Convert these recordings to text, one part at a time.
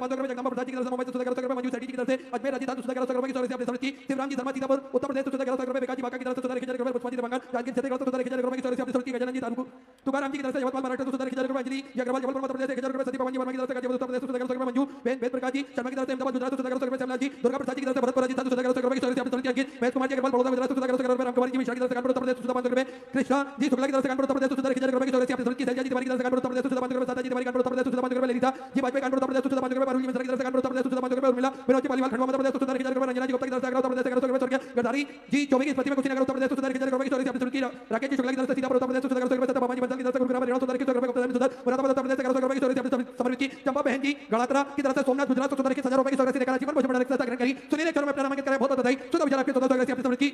1500 जगदंबा प्रसाद जी की तरफ से मुंबई से 1100 रुपए, मंजू सेठी की तरफ से अजमेर राजस्थान 1100 रुपए की सौरभ से आपने समृद्धि, शिवराम जी धर्मा सीतापुर उत्तर प्रदेश 1100 रुपए, बेकाजी बांका की तरफ से 1000 रुपए, पुष्पाजी बंगाल राजगीर छत्तीसगढ़ 1000 रुपए की सौरभ से आपने समृद्धि, गजानन जी तारु तुकाराम जी की तरफ से यवतमाल महाराष्ट्र 1000 रुपए, अंजलि अग्रवाल जबलपुर मध्य प्रदेश 1000 रुपए, सती पवन जी वर्मा की तरफ से गाजीपुर उत्तर प्रदेश 1000 रुपए, मंजू वेद प्रकाश जी शर्मा की तरफ से अहमदाबाद गुजरात 1000 रुपए, श्यामलाल जी दुर्गा प्रसाद जी की तरफ से भरतपुर राजस्थान 1000 रुपए की सौरभ से आपने समृद्धि, अंकित महेश कुमार जी अग्रवाल बड़ौदा गुजरात 1000 रुपए, रामकुमार जी मिश्रा की तरफ से कानपुर उत्तर प्रदेश 500 रुपए, कृष्णा जी शुक्ला की तरफ से कानपुर उत्तर प्रदेश 1000 रुपए की सौरभ से आपने समृद्धि, सैजा जी तिवारी की तरफ से कानपुर उत्तर प्रदेश 500 रुपए, सादा जी तिवारी कानपुर उत्तर प्रदेश 500 रुपए, ललिता जी वाजपेयी कानपुर उत्तर प्रदेश 500 रुपए, अरुण जी मिश्रा की तरफ से कानपुर उत्तर प्रदेश 500 रुपए, उर्मिला विनोद जी पालीवाल खंडवा मध्य प्रदेश 1000 रुपए, रंजना जी गुप्ता की तरफ से आगरा उत्तर प्रदेश 1100 रुपए, स्वर्गीय गरधारी जी चौबे की स्मृति में कुशीनगर उत्तर प्रदेश 1000 रुपए की सौरभ से आपने समृद्धि, राकेश जी शुक्ला की तरफ से सीतापुर उत्तर प्रदेश 1000 रुपए, सत्या बाबा जी बंसल की तरफ से गुरुग्राम हरियाणा 1000 रुपए, गुप्ता सुधर मुरादाबाद उत्तर प्रदेश 1100 रुपए की सौरभ से आपने समृद्धि, चंपा बहन जी गड़ात्रा की तरफ से सोमनाथ गुजरात 1000 रुपए की सौरभ से लेकर जीवन भोजन बनाने की सत्ता ग्रहण करी, सुनील अक्षरों में अपना नामांकन कराया, बहुत बहुत बधाई, सुधा विचार आपके 1400 रुपए से आपने समृद्धि,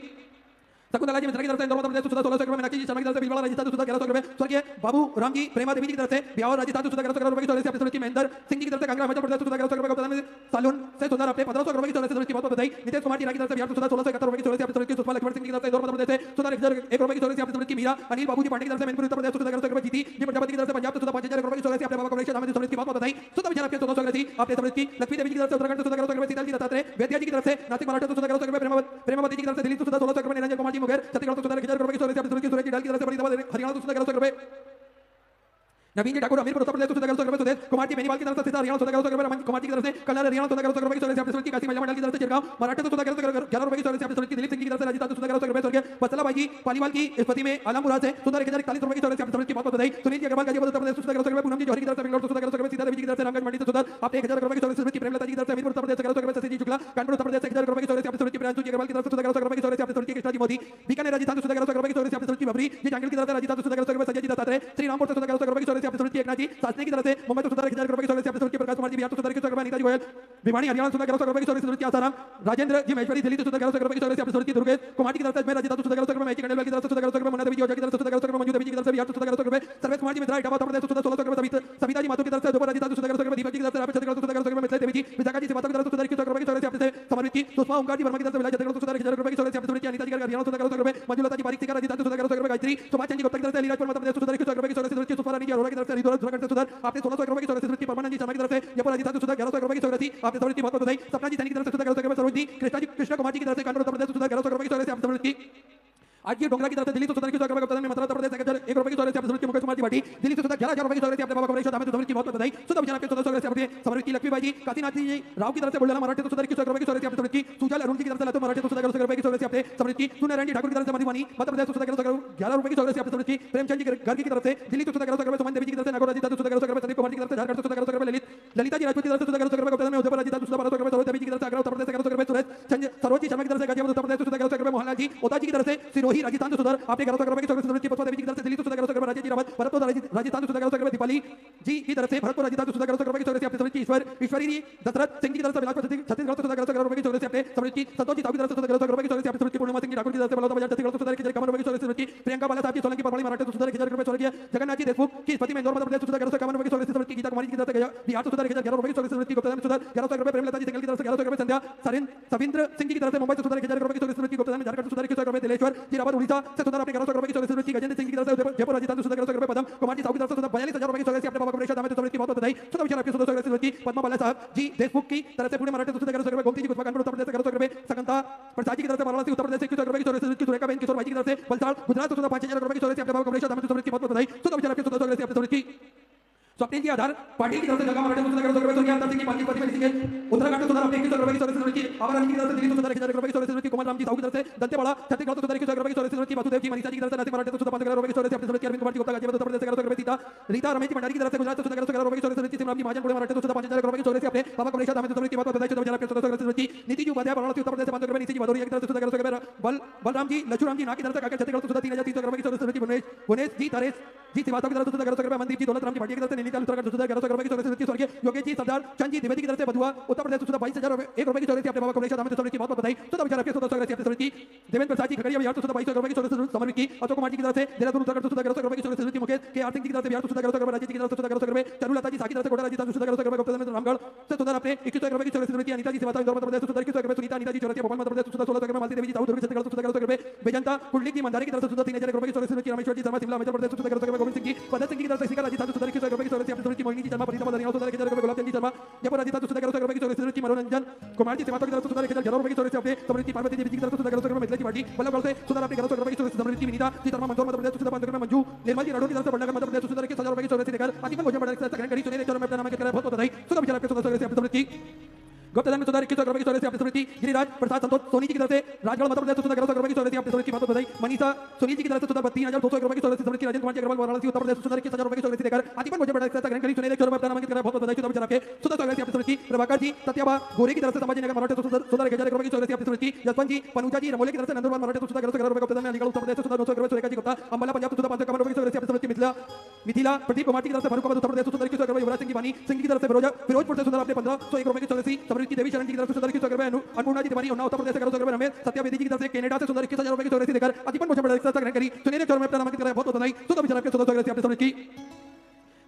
शकुंतला जी मिश्रा की तरफ से इंदौर मध्य प्रदेश 1600 रुपए, मीनाक्षी जी शर्मा की तरफ से भीलवाड़ा राजस्थान 1100 रुपए, स्वर्गीय बाबू राम जी प्रेमा देवी जी की तरफ से ब्यावर राजस्थान 1100 रुपए की सौरभ से आपने समृद्धि, महेंद्र सिंह जी की तरफ से कांगड़ा हिमाचल प्रदेश 1100 रुपए, गौतम सालून से सुंदर आपने 1500 रुपए की सौरभ से समृद्धि, बहुत बधाई, नितेश कुमार जी की तरफ से बिहार 1671 रुपए की सौरभ से आपने समृद्धि, सुषमा लक्ष्मण सिंह की तरफ से इंदौर मध्य प्रदेश से 1 रुपए की सौरभ से आपने समृद्धि, मीरा अनिल बाबू जी पांडे की तरफ से मैनपुर उत्तर प्रदेश 1100 रुपए, जीती जी प्रजापति की तरफ से पंजाब 5000 रुपए की सौरभ से आपने बाबा कमलेश नाम समृद्धि, बहुत बधाई, सुधा विचार आपके 1400 रुपए आपने समृद्धि, लक्ष्मी देवी जी की तरफ से उत्तराखंड 1100 रुपए, सीताल जी दत्तात्रेय वेद्या जी की तरफ से नासिक महाराष्ट्र 1100 रुपए, प्रेमावती जी की तरफ से दिल्ली 1600 रुपए, निरंजन कुमार जी मुंगेर छत्तीसगढ़ 1000 रुपए की सौरभ से आपने समृद्धि, सूरज जी डाल की तरफ से फरीदाबाद हरियाणा 1100 रुपए, नवीन जी ठाकुर हमीरपुर उत्तर प्रदेश 1100 रुपए, सुदेश कुमार जी बेनीवाल की तरफ से सीधा हरियाणा 1100 रुपए, रमन कुमार जी की तरफ से कल्याण हरियाणा 1100 रुपए की सौरभ से आपने समृद्धि, काशी महिला मंडल की तरफ से चिरगांव महाराष्ट्र 1111 रुपए की सौरभ से आपने समृद्धि, दिलीप सिंह जी की तरफ से राजस्थान 1100 रुपए, स्वर्गीय वत्सला बाई जी पालीवाल की स्मृति में आलमपुरा से 1041 रुपए की सौरभ से आपने समृद्धि, बहुत बधाई, सुनील जी अग्रवाल गाजीपुर उत्तर प्रदेश 1100 रुपए, पूनम जी जौहरी की तरफ से बेंगलोर 1100 रुपए, सीता देवी जी की तरफ से रामगंज मंडी से सुधर आपने 1000 रुपए की सौरभ से समृद्धि, प्रेमलता जी की तरफ से हमीरपुर उत्तर प्रदेश 1100 रुपए, शशि जी शुक्ला कानपुर उत्तर प्रदेश 1000 रुपए की सौरभ से आपने समृद्धि, प्रियांशु जी अग्रवाल की तरफ से 1100 रुपए की सौरभ से आपने समृद्धि, कृष्णा जी मोदी बीकानेर राजस्थान 1100 रुपए की सौरभ से आपने समृद्धि, बबरी जी जांगल की तरफ से राजस्थान 1100 रुपए, संजय जी दत्तात्रेय श्री रामपुर 1100 रुपए की सौरभ से आपने समृद्धि, एकनाथ जी सासने की तरफ से मुंबई 1000 रुपए की सौरभ से आपने समृद्धि, प्रकाश कुमार जी बिहार 1000 रुपए, अनीता जी गोयल भिवानी हरियाणा 1100 रुपए की सौरभ से समृद्धि, आसाराम राजेंद्र जी महेश्वरी दिल्ली 1100 रुपए की सौरभ से आपने समृद्धि, दुर्गेश कुमार जी की तरफ से राजस्थान 1100 रुपए, मैची कंडेलवाल की तरफ से 1100 रुपए, मुन्ना देवी जी ओझा की तरफ से 1100 रुपए, मंजू देवी जी की तरफ से बिहार 1100 रुपए, सर्वेश कुमार जी मित्रा इटावा उत्तर प्रदेश 1600 रुपए, सविता जी माथुर की तरफ से दोपहर राजस्थान 1100 रुपए, दीपक जी की तरफ से रापे छत्तीसगढ़ 1100 रुपए, मिथिला देवी जी विशाखा जी सेवा की तरफ से 1000 रुपए की सौरभ से आपने समृद्धि, सुषमा ओमकार जी वर्मा की तरफ से विलायत छत्तीसगढ़ 1000 रुपए की सौरभ से आपने समृद्धि, अनीता जी हरियाणा 1100 रुपए, मंजुलता जी पारिक सिकर राजस्थान 1100 रुपए, गायत्री सुभाष चंद्र जी गुप्ता की तरफ से लीलाजपुर मध्य प्रदेश 1000 रुपए की सौरभ से समृद्धि, सुफा रानी जी अरोड़ा की तरफ से हरिद्वार उत्तराखंड से सुधर आपने 1600 रुपए की सौरभ से समृद्धि, परमानंद जी शर्मा की तरफ से जयपुर राजस्थान 1100 रुपए की सौरभ से आपने समृद्धि, बहुत बधाई, सपना जी सैनी की तरफ से 1100 रुपए, सरोज जी कृष्णा कुमार जी की तरफ से कानपुर उत्तर प्रदेश 1100 रुपए की सौरभ से आपने समृद्धि, आज की डोंगरा की तरफ से दिल्ली 100 रुपए, उत्तर में मथुरा उत्तर प्रदेश 1 रुपए की सौरभ से आपने समृद्धि, मुकेश कुमार जी भाटी दिल्ली 11000 रुपए की सौरभ से आपने बाबा कमलेश नाम समृद्धि, बहुत बधाई, सुधा विचार आपके 1400 से आपने समृद्धि, लक्ष्मीबाई जी काशीनाथ जी राव की तरफ से बुलढाणा महाराष्ट्र 100 रुपए की सौरभ से आपने समृद्धि, सुजल अरुण जी की तरफ से लातूर महाराष्ट्र 100 रुपए की सौरभ से आपने समृद्धि, सुनारायण जी ठाकुर की तरफ से मधुबनी मध्य प्रदेश 11 रुपए की सौरभ से आपने समृद्धि, प्रेमचंद जी गर्ग की तरफ से दिल्ली 100 रुपए, सुमन देवी जी की तरफ से नागौर राजस्थान 100 रुपए, संदीप कुमार जी की तरफ से झारखंड 100 रुपए, ललिता जी राजपूत की तरफ से 100 रुपए, उत्तर में उदयपुर राजस्थान 1200 रुपए, सरोज देवी जी की तरफ से आगरा उत्तर प्रदेश 1100 रुपए, सुरेश सरोज जी शर्मा की तरफ से गाजीपुर उत्तर प्रदेश 100 रुपए, मोहनलाल जी ओता जी की तरफ से सिरोही राजस्थान 100 आपने 1100 रुपए की सौरभ से समृद्धि, पुष्पा देवी जी की तरफ से दिल्ली 100 रुपए, राजेश जी रावत भरतपुर राजस्थान 100 रुपए, दीपाली जी की तरफ से भरतपुर राजस्थान 100 रुपए की सौरभ से आपने समृद्धि, ईश्वरी जी दशरथ सिंह जी की तरफ से बिलासपुर छत्तीसगढ़ 100 रुपए की सौरभ से आपने समृद्धि, संतोष जी साहू की तरफ से 100 रुपए की सौरभ से आपने समृद्धि, पूर्णिमा सिंह जी ठाकुर की तरफ से बलौदा बाजार छत्तीसगढ़ 100 रुपए की सौरभ से समृद्धि, प्रियंका बाला साहब जी सोलंकी परवाणी महाराष्ट्र 100 रुपए, स्वर्गीय जगन्नाथ जी देशमुख की स्मृति में इंदौर मध्य प्रदेश 151 रुपए की सौरभ से समृद्धि, गीता कुमारी जी की तरफ से बिहार 111 रुपए की सौरभ से समृद्धि, गुप्ता में 1100 रुपए, प्रेमलता जी सिंगल की तरफ से 1100 रुपए, संध्या सविंद्र सिंह जी की तरफ से मुंबई 11000 रुपए की सौरभ से समृद्धि, गुप्ता में झारखंड 11000 रुपए, दिलेश्वर जी रावत उड़ीसा से सुंदर आपने 1100 रुपए की सौरभ से समृद्धि, गजेंद्र सिंह जी की तरफ से जयपुर राजस्थान 110 रुपए, पदम कुमार जी साहू की तरफ से 42000 रुपए की सौरभ से आपने बाबा कमलेश नाम समृद्धि, बहुत बधाई, सुधा विचार आपके 100 रुपए समृद्धि, पद्मा बाला साहब जी देशमुख की तरफ से पुणे महाराष्ट्र 111 रुपए, गोमती जी गुस्पा कानपुर उत्तर प्रदेश 1100 रुपए, सकंता प्रसाद जी की तरफ से वाराणसी उत्तर प्रदेश 21 रुपए की सौरभ से समृद्धि, सुरेखा बहन किशोर भाई जी की तरफ से वलसाड़ गुजरात 5000 रुपए की सौरभ से आपने बाबा कमलेश नाम समृद्धि, बहुत बधाई, सुधा विचार आपके 100 रुपए से आपने समृद्धि, स्वप्निल जी आधार पाटिल की तरफ से जगह मराठे 100 रुपए, स्वर्गीय अंतर सिंह की पालकी प्रतिमा लिखी है उत्तराखंड 21 रुपए की सौरभ से समृद्धि, आवारानी की तरफ से दिल्ली 11000 रुपए की सौरभ से समृद्धि, कुमार राम जी साहू की तरफ से दंतेवाड़ा छत्तीसगढ़ 11000 रुपए की सौरभ से समृद्धि, वासुदेव जी मनीषा जी की तरफ से नासिक महाराष्ट्र 15000 रुपए की सौरभ से आपने समृद्धि, अरविंद कुमार जी गुप्ता गाजीपुर उत्तर प्रदेश 1100 रुपए, सीता रीता रमेश जी भंडारी की तरफ से गुजरात 11000 रुपए की सौरभ से समृद्धि, सिमराम जी महाजन पुणे महाराष्ट्र 15000 रुपए की सौरभ से आपने बाबा कमलेश नाम समृद्धि, बहुत बधाई, सुधा विचार आपके 100 रुपए से समृद्धि, नीति जी उपाध्याय वाराणसी उत्तर प्रदेश 500 रुपए, नीति जी भदौरिया की तरफ से 11000 रुपए, बलराम जी लछूराम जी ना की तरफ से काकर छत्तीसगढ़ 3300 रुपए की सौरभ से समृद्धि, गुनेश जी तारेश जी श्रीवास्तव की तरफ से 11000 रुपए, मनदीप जी दौलत राम जी भाटिया की तरफ से नैनीताल उत्तराखंड 11000 रुपए की सौरभ से समृद्धि, स्वर्गीय योगेश जी सरदार चंद जी द्विवेदी की तरफ से बधुआ उत्तर प्रदेश 22000 रुपए 1 रुपए की सौरभ से आपने बाबा कमलेश नाम समृद्धि, बहुत बधाई, सुधा विचार आपके 100 रुपए से आपने समृद्धि, देवेंद्र प्रसाद जी खगड़िया बिहार 222 रुपए की सौरभ से समृद्धि, अशोक कुमार जी की तरफ से देहरादून उत्तराखंड 11000 रुपए की सौरभ से समृद्धि, मुकेश के आर सिंह जी की तरफ से बिहार 11000 रुपए, राजेश जी की तरफ से 11000 रुपए, चरुलता जी साकी तरफ से कोटा राजस्थान 11000 रुपए, गुप्ता में रामगढ़ से सुंदर आपने 21 रुपए की सौरभ से समृद्धि, अनीता जी सेवा इंदौर मध्य प्रदेश 121 रुपए, सुनीता अनीता जी चौरसिया भोपाल मध्य प्रदेश 1600 रुपए, मालती देवी जी साउथ दुर्ग छत्तीसगढ़ 11000 रुपए, बेजंता कुंडली जी मंदारी की तरफ से 3000 रुपए की सौरभ से समृद्धि, रामेश्वर जी शर्मा शिमला हिमाचल प्रदेश 11000 रुपए, गोविंद सिंह जी पदत सिंह की तरफ से राजस्थान 11000 रुपए की सौरभ से अपनी की मोहिनी जी शर्मा परिता मदनिया सुंदर के जगह गुलाब चंद जी शर्मा जयपुर राजीता सुंदर के रुपए की चौरासी की मनोरंजन कुमार जी सेवा की तरफ सुंदर के जगह रुपए की चौरासी अपने समृद्धि पार्वती देवी जी की तरफ सुंदर के मिथिला की पार्टी बल्लभ से सुंदर अपने घर रुपए की चौरासी समृद्धि विनीता जी शर्मा मंदोर मध्य प्रदेश सुंदर पंद्रह में मंजू निर्मल जी राठौर की तरफ से बढ़कर मध्य प्रदेश सुंदर के 1000 रुपए की चौरासी देकर आजीवन भोजन बढ़ा सेकंड करी चुने चरण में अपना नाम के बहुत बहुत बधाई सुंदर विचार आपके सुंदर से अपनी समृद्धि गुप्तधन में सुंदर 21 रुपए की चौरासी अपनी समृद्धि गिरिराज प्रसाद संतोष सोनी जी की तरफ से राजगढ़ मध्य प्रदेश सुंदर 11 रुपए की चौरासी अपनी समृद्धि बहुत बधाई मनीषा सुनील जी की तरफ से सुंदर 32,200 रुपए की चौरासी समृद्धि राजेंद्र कुमार जी अग्रवाल वाराणसी उत्तर प्रदेश सुंदर 21,000 रुपए की चौरासी देकर आजीवन भोजन बढ़ा सेकंड करी चुने चरण में अपना नाम के बहुत बहुत बधाई सुंदर विचार आपके सुंदर चौरासी अपनी समृद्धि प्रभाकर जी सत्याबा गोरे की तरफ से संभाजी नगर मराठे सुंदर 1000 रुपए की चौरासी अपनी समृद्धि जसवंत जी पनुजा जी रमोले की तरफ से नंदुरबार मराठे सुंदर 11 रुपए गुप्तधन में अलीगढ़ उत्तर प्रदेश सुंदर 900 रुपए सुरेखा जी गुप्ता अंबाला पंजाब सुंदर 551 रुपए की चौरासी अपनी समृद्धि मिथिला प्रदीप कुमार की तरफ से फरुखाबाद उत्तर प्रदेश सुंदर 21 रुपए युवराज सिंह की बानी सिंह की तरफ से फिरोजपुर से सुंदर अपने 1501 रुपए की चौरासी समृद्धि देवी शरण जी की तरफ से सुंदर 21 रुपए अन्नपूर्णा जी तिवारी उन्नाव उत्तर प्रदेश 11 रुपए रमेश सत्या वेदी जी की तरफ से कनाडा से सुंदर 21,000 रुपए की चौरासी देकर आजीवन भोजन बढ़ा ग्रहण करी चुने चरण में अपना नामांकित कराया बहुत बहुत बधाई सुंदर विचार आपके सुंदर चौरासी अपनी समृद्धि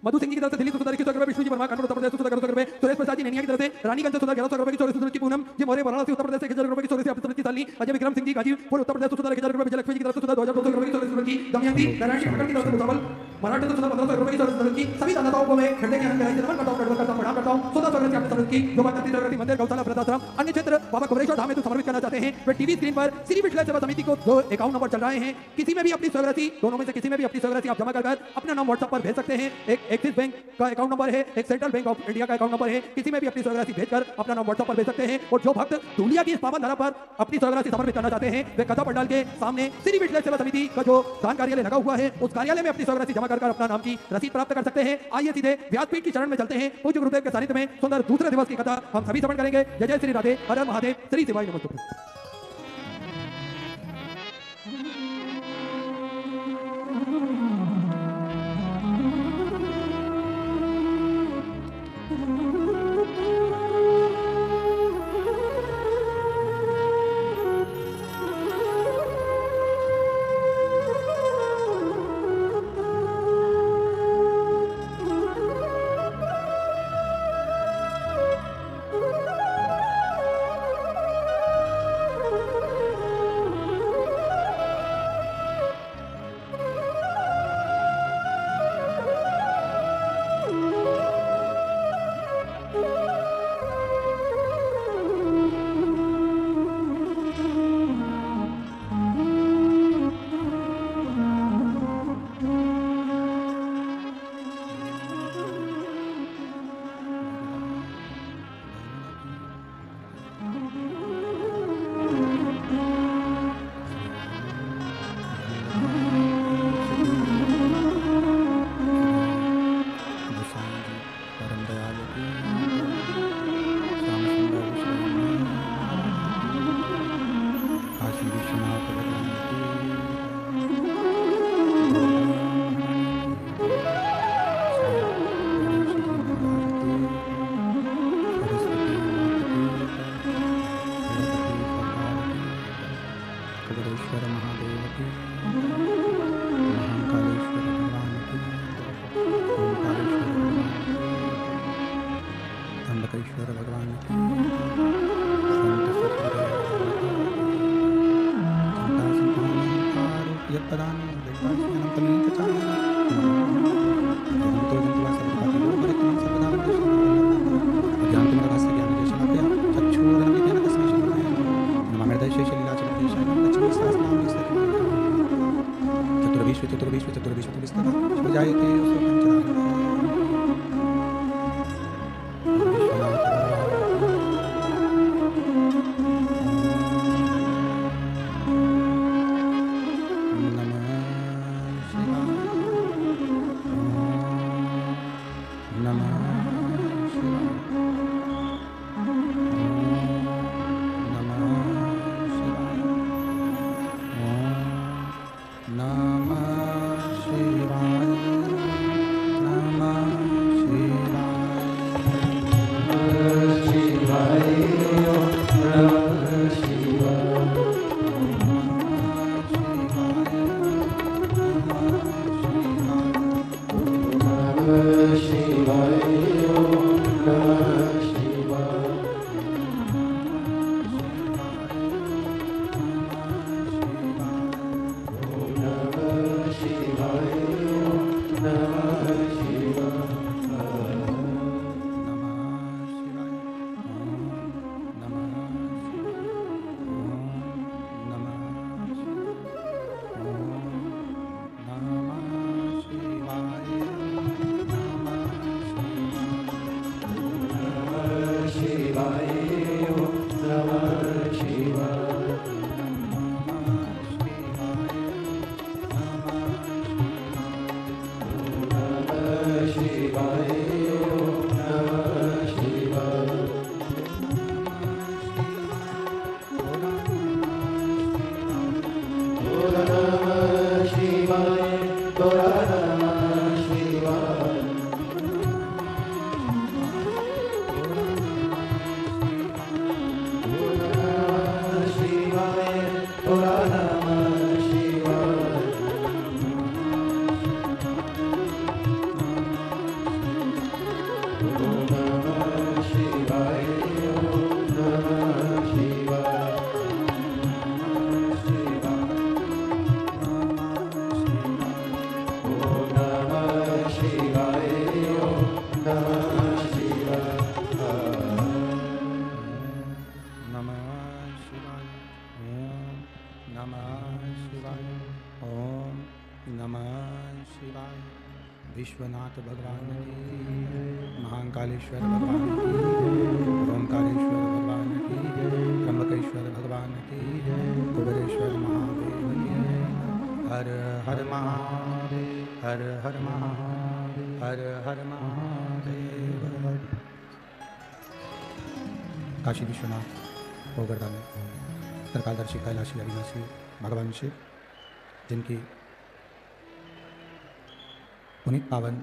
मधु सिंह की तरफ से दिल्ली सुंदर 21 रुपए विष्णु जी वर्मा कानपुर उत्तर प्रदेश सुंदर 11 रुपए सुरेश प्रसाद जी नैनिया की तरफ से रानीगंज सुंदर 11 रुपए की चौरासी सुंदर की पूनम जी मोरे वाराणसी उत्तर प्रदेश 1000 रुपए की चौरासी अपनी समृद्धि साली अजय विक्रम सिंह जी गाजीपुर उत्तर प्रदेश सुंदर 1000 रुपए विजयलक्ष्मी जी की तरफ से सुंदर 2200 रुपए की चौरासी सुंदर की दमयंती नारायण पटन की तरफ से मुसावल मराठे सुंदर 1500 रुपए की चौरासी सुंदर की सभी दाताओं को मैं खंडे के अंदर नमन करता हूं प्रणाम करता हूं सुंदर चौरासी अपनी समृद्धि की जो बात करती चौरासी मंदिर गौशाला वृद्धाश्रम अन्य क्षेत्र बाबा कुबेरेश्वर धाम में समर्पित करना चाहते हैं वे टीवी स्क्रीन पर श्री विठला सेवा समिति को दो अकाउंट नंबर चल रहे हैं किसी में भी अपनी स्वराशि दोनों में से किसी में भी अपनी स्वराशि आप जमा कर अपना नाम व्हाट्सएप पर भेज सकते हैं एक एक्सिस बैंक का अकाउंट नंबर है एक सेंट्रल बैंक ऑफ इंडिया का अकाउंट नंबर है किसी में भी अपनी स्वराशि भेजकर अपना नाम व्हाट्सएप पर भेज सकते हैं और जो भक्त धूलिया की इस पावन धरा पर अपनी स्वराशि समर्पित करना चाहते हैं वे कथा पंडाल के सामने श्री विठला सेवा समिति का जो दान कार्यालय लगा हुआ है उस कार्यालय में अपनी स्वराशि जमा कर अपना नाम की रसीद प्राप्त कर सकते हैं आइए सीधे व्यासपीठ की चरण में चलते हैं पूज्य गुरुदेव के सानिध्य में सुंदर दूसरे दिवस की कथा हम सभी श्रवण करेंगे जय जय श्री राधे हर हर महादेव श्री शिवाय नमस्तुभ्यं विश्वनाथ भगवान की, महाकालेश्वर भगवान की, ओंकारेश्वर भगवान की, त्र्यंबकेश्वर भगवान की, कुबेरेश्वर महादेव की। हर हर महादेव, हर हर महादेव, हर हर महादेव। काशी विश्वनाथ गोगरदा में त्रिकालदर्शी कैलाशी अविनाशी भगवान शिव, जिनकी पुनीत पावन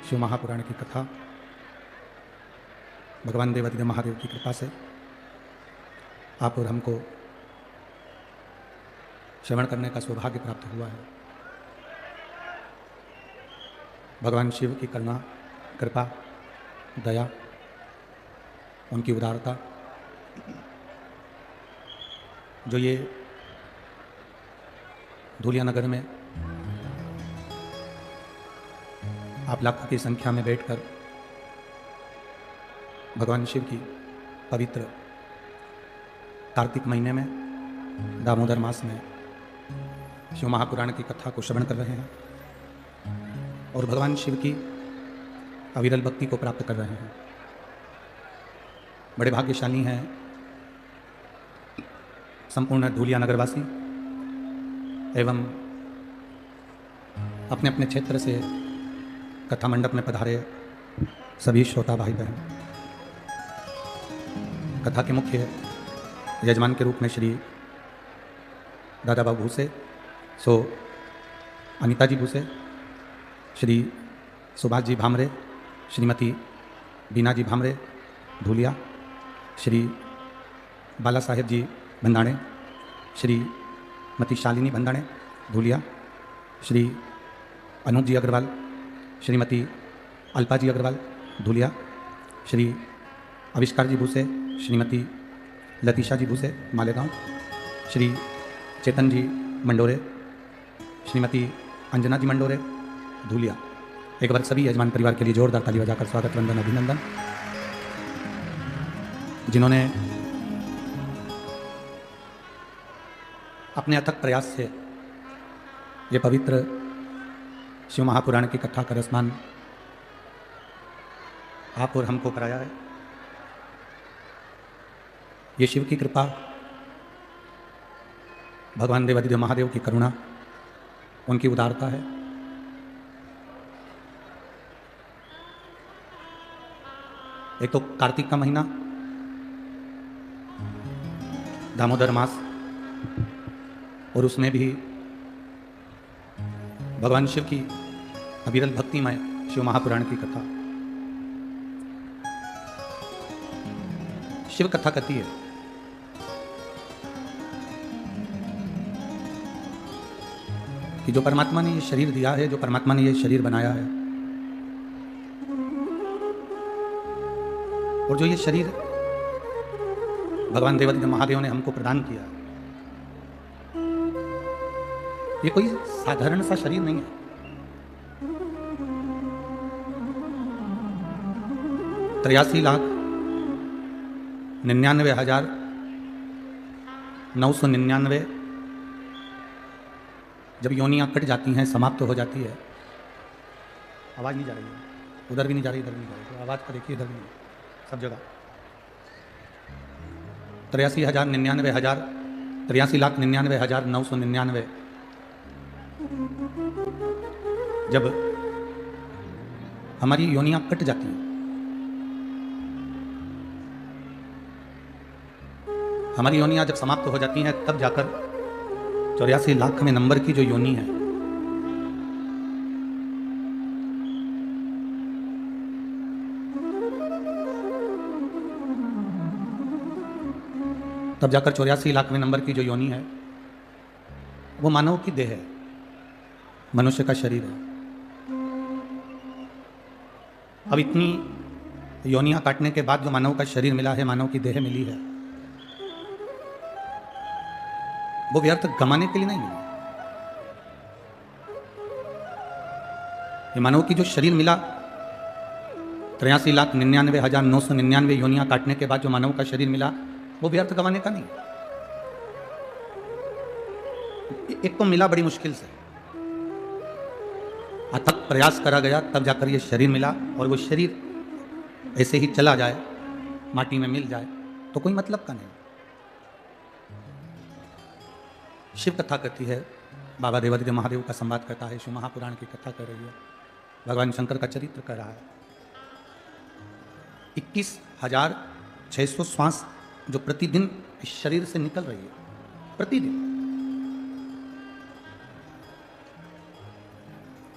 शिव महापुराण की कथा भगवान देवादिदेव महादेव की कृपा से आप और हमको श्रवण करने का सौभाग्य प्राप्त हुआ है। भगवान शिव की करुणा, कृपा, दया, उनकी उदारता, जो ये धूलिया नगर में आप लाखों की संख्या में बैठकर भगवान शिव की पवित्र कार्तिक महीने में दामोदर मास में शिव महापुराण की कथा को श्रवण कर रहे हैं और भगवान शिव की अविरल भक्ति को प्राप्त कर रहे हैं। बड़े भाग्यशाली हैं संपूर्ण धूलिया नगरवासी एवं अपने अपने क्षेत्र से कथा मंडप में पधारे सभी श्रोता भाई बहन। कथा के मुख्य यजमान के रूप में श्री दादा बाबू भूसे, सो अनिता जी भूसे, श्री सुभाष जी भामरे, श्रीमती बीना जी भामरे धूलिया, श्री बाला साहेब जी भंदाणे, श्रीमती शालिनी भंदाणे धूलिया, श्री अनूप जी अग्रवाल, श्रीमती अल्पा जी अग्रवाल धूलिया, श्री आविष्कार जी भूसे, श्रीमती लतीशा जी भूसे मालेगांव, श्री चेतन जी मंडोरे, श्रीमती अंजना जी मंडोरे धूलिया। एक बार सभी यजमान परिवार के लिए जोरदार ताली बजाकर स्वागत, वंदन, अभिनंदन। जिन्होंने अपने अथक प्रयास से ये पवित्र शिव महापुराण की कथा का रसमान आप और हमको कराया है। ये शिव की कृपा, भगवान देवादिदेव महादेव की करुणा, उनकी उदारता है। एक तो कार्तिक का महीना, दामोदर मास, और उसमें भी भगवान शिव की अविरल भक्तिमय शिव महापुराण की कथा। शिव कथा कहती है कि जो परमात्मा ने ये शरीर दिया है, जो परमात्मा ने ये शरीर बनाया है, और जो ये शरीर भगवान देवादिदेव महादेव ने हमको प्रदान किया, ये कोई साधारण सा शरीर नहीं है। 83,99,999 जब योनियां कट जाती हैं, समाप्त तो हो जाती है। आवाज़ नहीं जा रही है, उधर भी नहीं जा रही, इधर भी नहीं जा रही, तो आवाज़ का देखिए, इधर भी नहीं, सब जगह 83,99,999 जब हमारी योनियां कट जाती हैं, हमारी योनियां जब समाप्त हो जाती हैं, तब जाकर 84 लाख में नंबर की जो योनि है, तब जाकर 84 लाख में नंबर की जो योनि है, वो मानव की देह है, मनुष्य का शरीर है। अब इतनी योनियां काटने के बाद जो मानव का शरीर मिला है, मानव की देह मिली है, वो व्यर्थ गमाने के लिए नहीं मिली। ये मानव की जो शरीर मिला, 83,99,999 योनियां काटने के बाद जो मानव का शरीर मिला, वो व्यर्थ गंवाने का नहीं। एक तो मिला बड़ी मुश्किल से, अथक प्रयास करा गया, तब जाकर ये शरीर मिला, और वो शरीर ऐसे ही चला जाए, माटी में मिल जाए, तो कोई मतलब का नहीं। शिव कथा कहती है, बाबा देवादिदेव महादेव का संवाद करता है, शिव महापुराण की कथा कर रही है, भगवान शंकर का चरित्र कर रहा है। 21,600 श्वास जो प्रतिदिन इस शरीर से निकल रही है, प्रतिदिन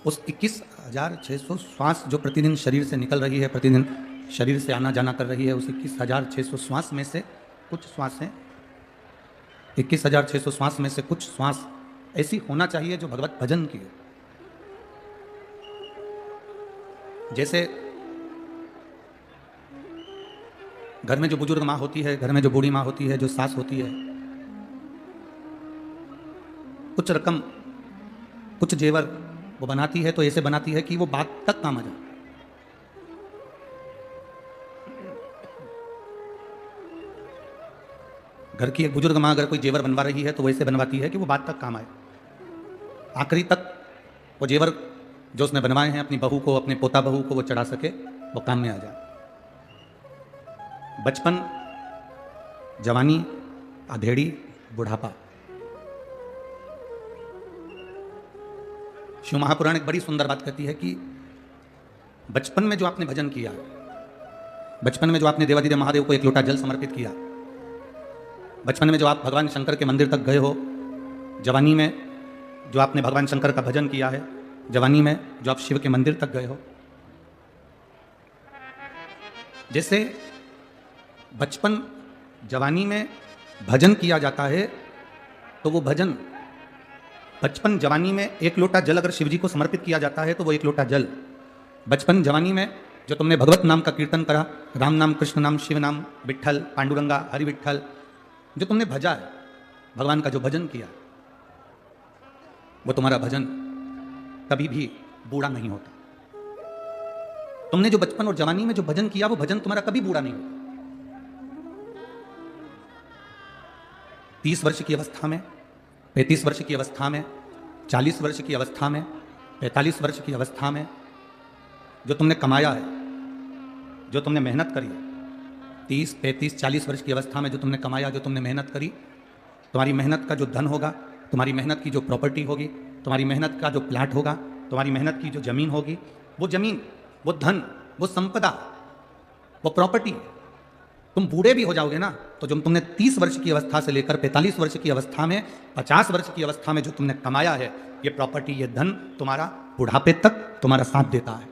उस 21,600 श्वास जो प्रतिदिन शरीर से निकल रही है, प्रतिदिन शरीर से आना जाना कर रही है, उस 21,600 श्वास में से कुछ श्वासें 21,600 श्वास में से कुछ श्वास ऐसी होना चाहिए जो भगवत भजन की हो। जैसे घर में जो बुजुर्ग माँ होती है, घर में जो बूढ़ी माँ होती है, जो सास होती है, कुछ रकम, कुछ जेवर वो बनाती है, तो ऐसे बनाती है कि वो बात तक काम आ जाए। घर की एक बुजुर्ग माँ अगर कोई जेवर बनवा रही है तो वैसे बनवाती है कि वो बात तक काम आए, आखिरी तक वो जेवर जो उसने बनवाए हैं अपनी बहू को, अपने पोता बहू को वो चढ़ा सके, वो काम में आ जाए। बचपन, जवानी, अधेड़ी, बुढ़ापा। शिव महापुराण एक बड़ी सुंदर बात कहती है कि बचपन में जो आपने भजन किया, बचपन में जो आपने देवादिदेव महादेव को एक लोटा जल समर्पित किया, बचपन में जो आप भगवान शंकर के मंदिर तक गए हो, जवानी में जो आपने भगवान शंकर का भजन किया है, जवानी में जो आप शिव के मंदिर तक गए हो, जैसे बचपन जवानी में भजन किया जाता है, तो वो भजन बचपन जवानी में एक लोटा जल अगर शिव जी को समर्पित किया जाता है तो वो एक लोटा जल बचपन जवानी में जो तुमने भगवत नाम का कीर्तन करा, राम नाम, कृष्ण नाम, शिव नाम, विट्ठल, पांडुरंगा, हरि विट्ठल, जो तुमने भजा है, भगवान का जो भजन किया, वो तुम्हारा भजन कभी भी बूढ़ा नहीं होता। तुमने जो बचपन और जवानी में जो भजन किया, वो भजन तुम्हारा कभी बूढ़ा नहीं होता। 30 वर्ष की अवस्था में, 35 वर्ष की अवस्था में, 40 वर्ष की अवस्था में, 45 वर्ष की अवस्था में जो तुमने कमाया है, जो तुमने मेहनत करी है, 30, 35, 40 वर्ष की अवस्था में जो तुमने कमाया, जो तुमने मेहनत करी, तुम्हारी मेहनत का जो धन होगा, तुम्हारी मेहनत की जो प्रॉपर्टी होगी, तुम्हारी मेहनत का जो प्लाट होगा, तुम्हारी मेहनत की जो जमीन होगी, वो जमीन, वो धन, वो संपदा, वो प्रॉपर्टी, तुम बूढ़े भी हो जाओगे ना, तो जो तुमने 30 वर्ष की अवस्था से लेकर 45 वर्ष की अवस्था में, 50 वर्ष की अवस्था में जो तुमने कमाया है, ये प्रॉपर्टी, ये धन तुम्हारा बुढ़ापे तक तुम्हारा साथ देता है।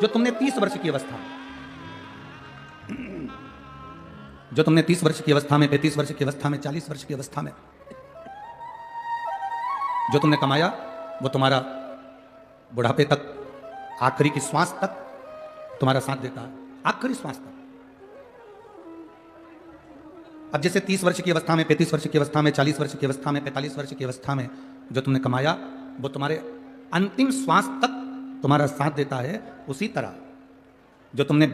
जो तुमने 30 वर्ष की अवस्था में, जो तुमने 30 वर्ष की अवस्था में, 35 वर्ष की अवस्था में, 40 वर्ष की अवस्था में जो तुमने कमाया, वो तुम्हारा बुढ़ापे तक, आखिरी की श्वास तक तुम्हारा साथ देता है, आखिरी श्वास तक। अब जैसे 30 वर्ष की अवस्था में, 35 वर्ष की अवस्था में, 40 वर्ष की अवस्था में, 45 वर्ष की अवस्था में जो तुमने कमाया, वो तुम्हारे अंतिम श्वास तक तुम्हारा साथ देता है, उसी तरह जो तुमने